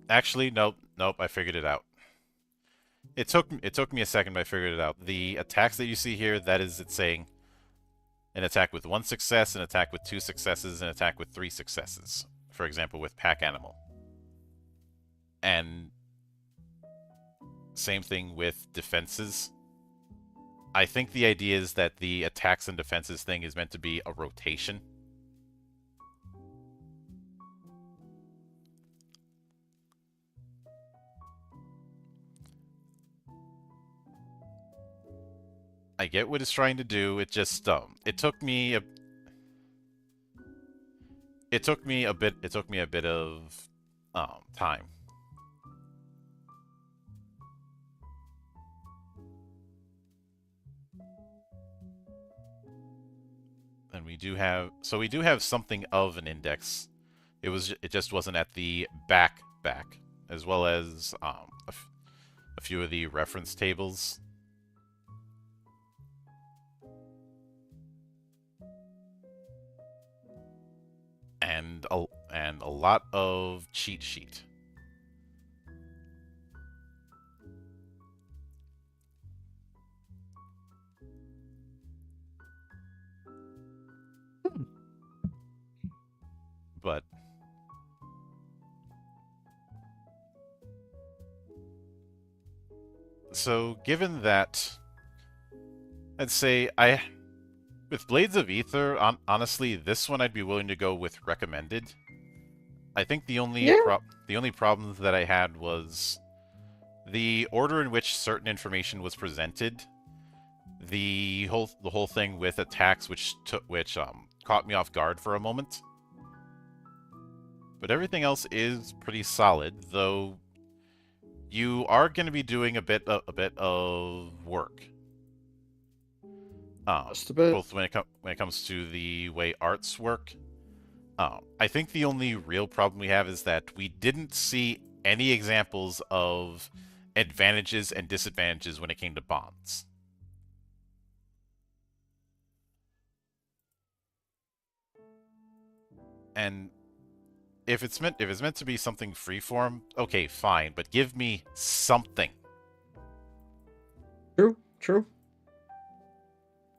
[SPEAKER 1] Actually, nope, I figured it out. It took me a second, but I figured it out. The attacks that you see here, that is it saying an attack with 1 success, an attack with 2 successes, an attack with 3 successes. For example, with Pack Animal. And same thing with defenses. I think the idea is that the attacks and defenses thing is meant to be a rotation. I get what it's trying to do. It just it took me a bit of time. And we do have something of an index. It just wasn't at the back, as well as a few of the reference tables. And a lot of cheat sheet. But so given that, I'd say with Blades of Ether, honestly, this one I'd be willing to go with recommended. I think the only
[SPEAKER 2] Yeah.
[SPEAKER 1] the only problems that I had was the order in which certain information was presented, the whole thing with attacks, which caught me off guard for a moment. But everything else is pretty solid, though you are going to be doing a bit of work.
[SPEAKER 2] Just a bit.
[SPEAKER 1] Both when it comes to the way arts work. I think the only real problem we have is that we didn't see any examples of advantages and disadvantages when it came to bonds. And if it's meant to be something freeform, okay, fine, but give me something.
[SPEAKER 2] True. True.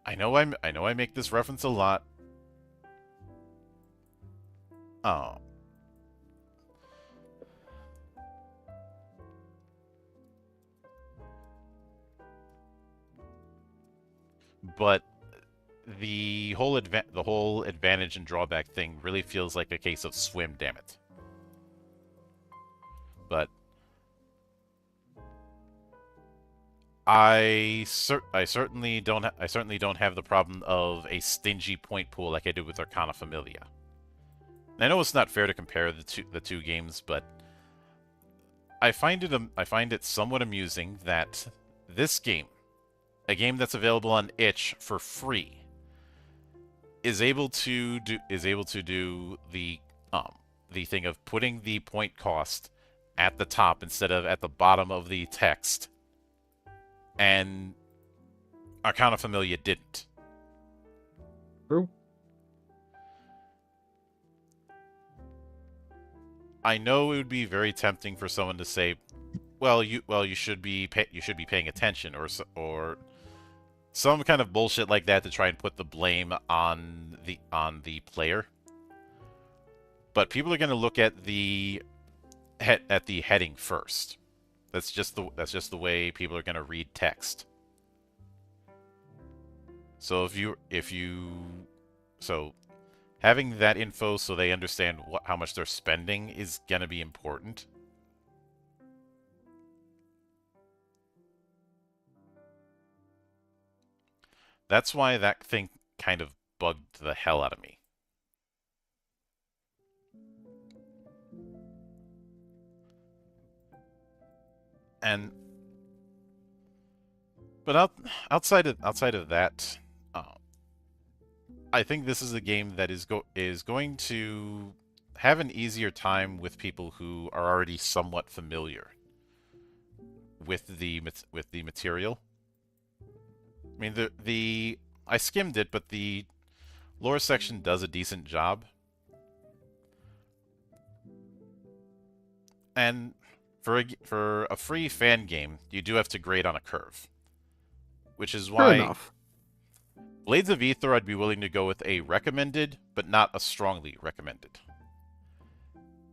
[SPEAKER 1] I know I make this reference a lot. Oh. But the whole advantage and drawback thing really feels like a case of swim, damn it. But I certainly don't have the problem of a stingy point pool like I did with Arcana Familia. And I know it's not fair to compare the two games, but I find it somewhat amusing that this game, a game that's available on itch for free, is able to do the thing of putting the point cost at the top instead of at the bottom of the text. And Arcana Familia didn't.
[SPEAKER 2] True.
[SPEAKER 1] I know it would be very tempting for someone to say, "Well, you should be paying attention," or some kind of bullshit like that to try and put the blame on the player. But people are going to look at the heading first. That's just the way people are going to read text. So so having that info so they understand how much they're spending is going to be important. That's why that thing kind of bugged the hell out of me. And but outside of that, I think this is a game that is going to have an easier time with people who are already somewhat familiar with the material. I mean, the I skimmed it, but the lore section does a decent job. And for a free fan game, you do have to grade on a curve, which is
[SPEAKER 2] Fair
[SPEAKER 1] why
[SPEAKER 2] enough.
[SPEAKER 1] Blades of Ether I'd be willing to go with a recommended, but not a strongly recommended.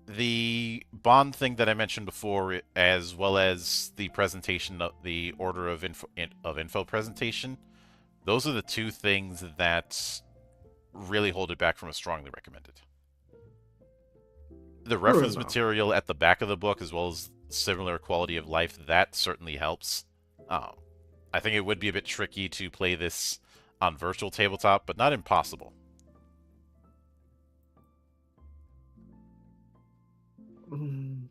[SPEAKER 1] The Bond thing that I mentioned before, as well as the presentation of the order of info presentation, those are the two things that really hold it back from a strongly recommended. The
[SPEAKER 2] Fair
[SPEAKER 1] reference
[SPEAKER 2] enough.
[SPEAKER 1] material at the back of the book, as well as similar quality of life, that certainly helps. I think it would be a bit tricky to play this on virtual tabletop, but not impossible.
[SPEAKER 2] Mm,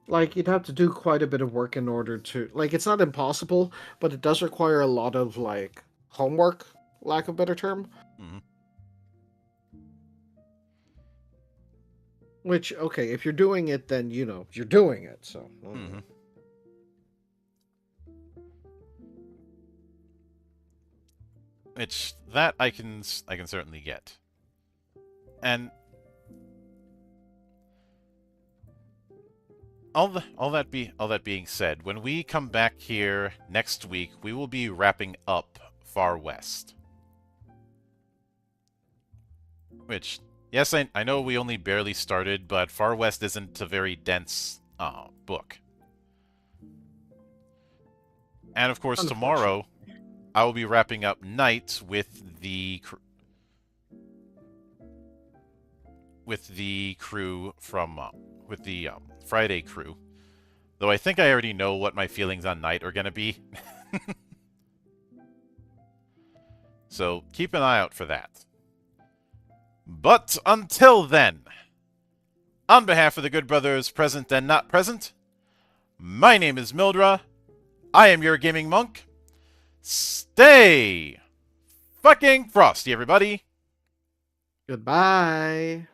[SPEAKER 2] Like you'd have to do quite a bit of work in order to like it's not impossible, but it does require a lot of like homework, lack of a better term.
[SPEAKER 1] Mm-hmm.
[SPEAKER 2] Which okay, if you're doing it, then you're doing it. So
[SPEAKER 1] Mm-hmm. Which that I can certainly get. And all that being said, when we come back here next week, we will be wrapping up Far West. Which, yes, I know we only barely started, but Far West isn't a very dense book. And of course, tomorrow
[SPEAKER 2] unfortunately,
[SPEAKER 1] I will be wrapping up Night with the crew from with the Friday crew. Though I think I already know what my feelings on Night are going to be. So keep an eye out for that. But until then, on behalf of the good brothers present and not present, my name is Mildra. I am your gaming monk. Stay fucking frosty, everybody.
[SPEAKER 2] goodbye.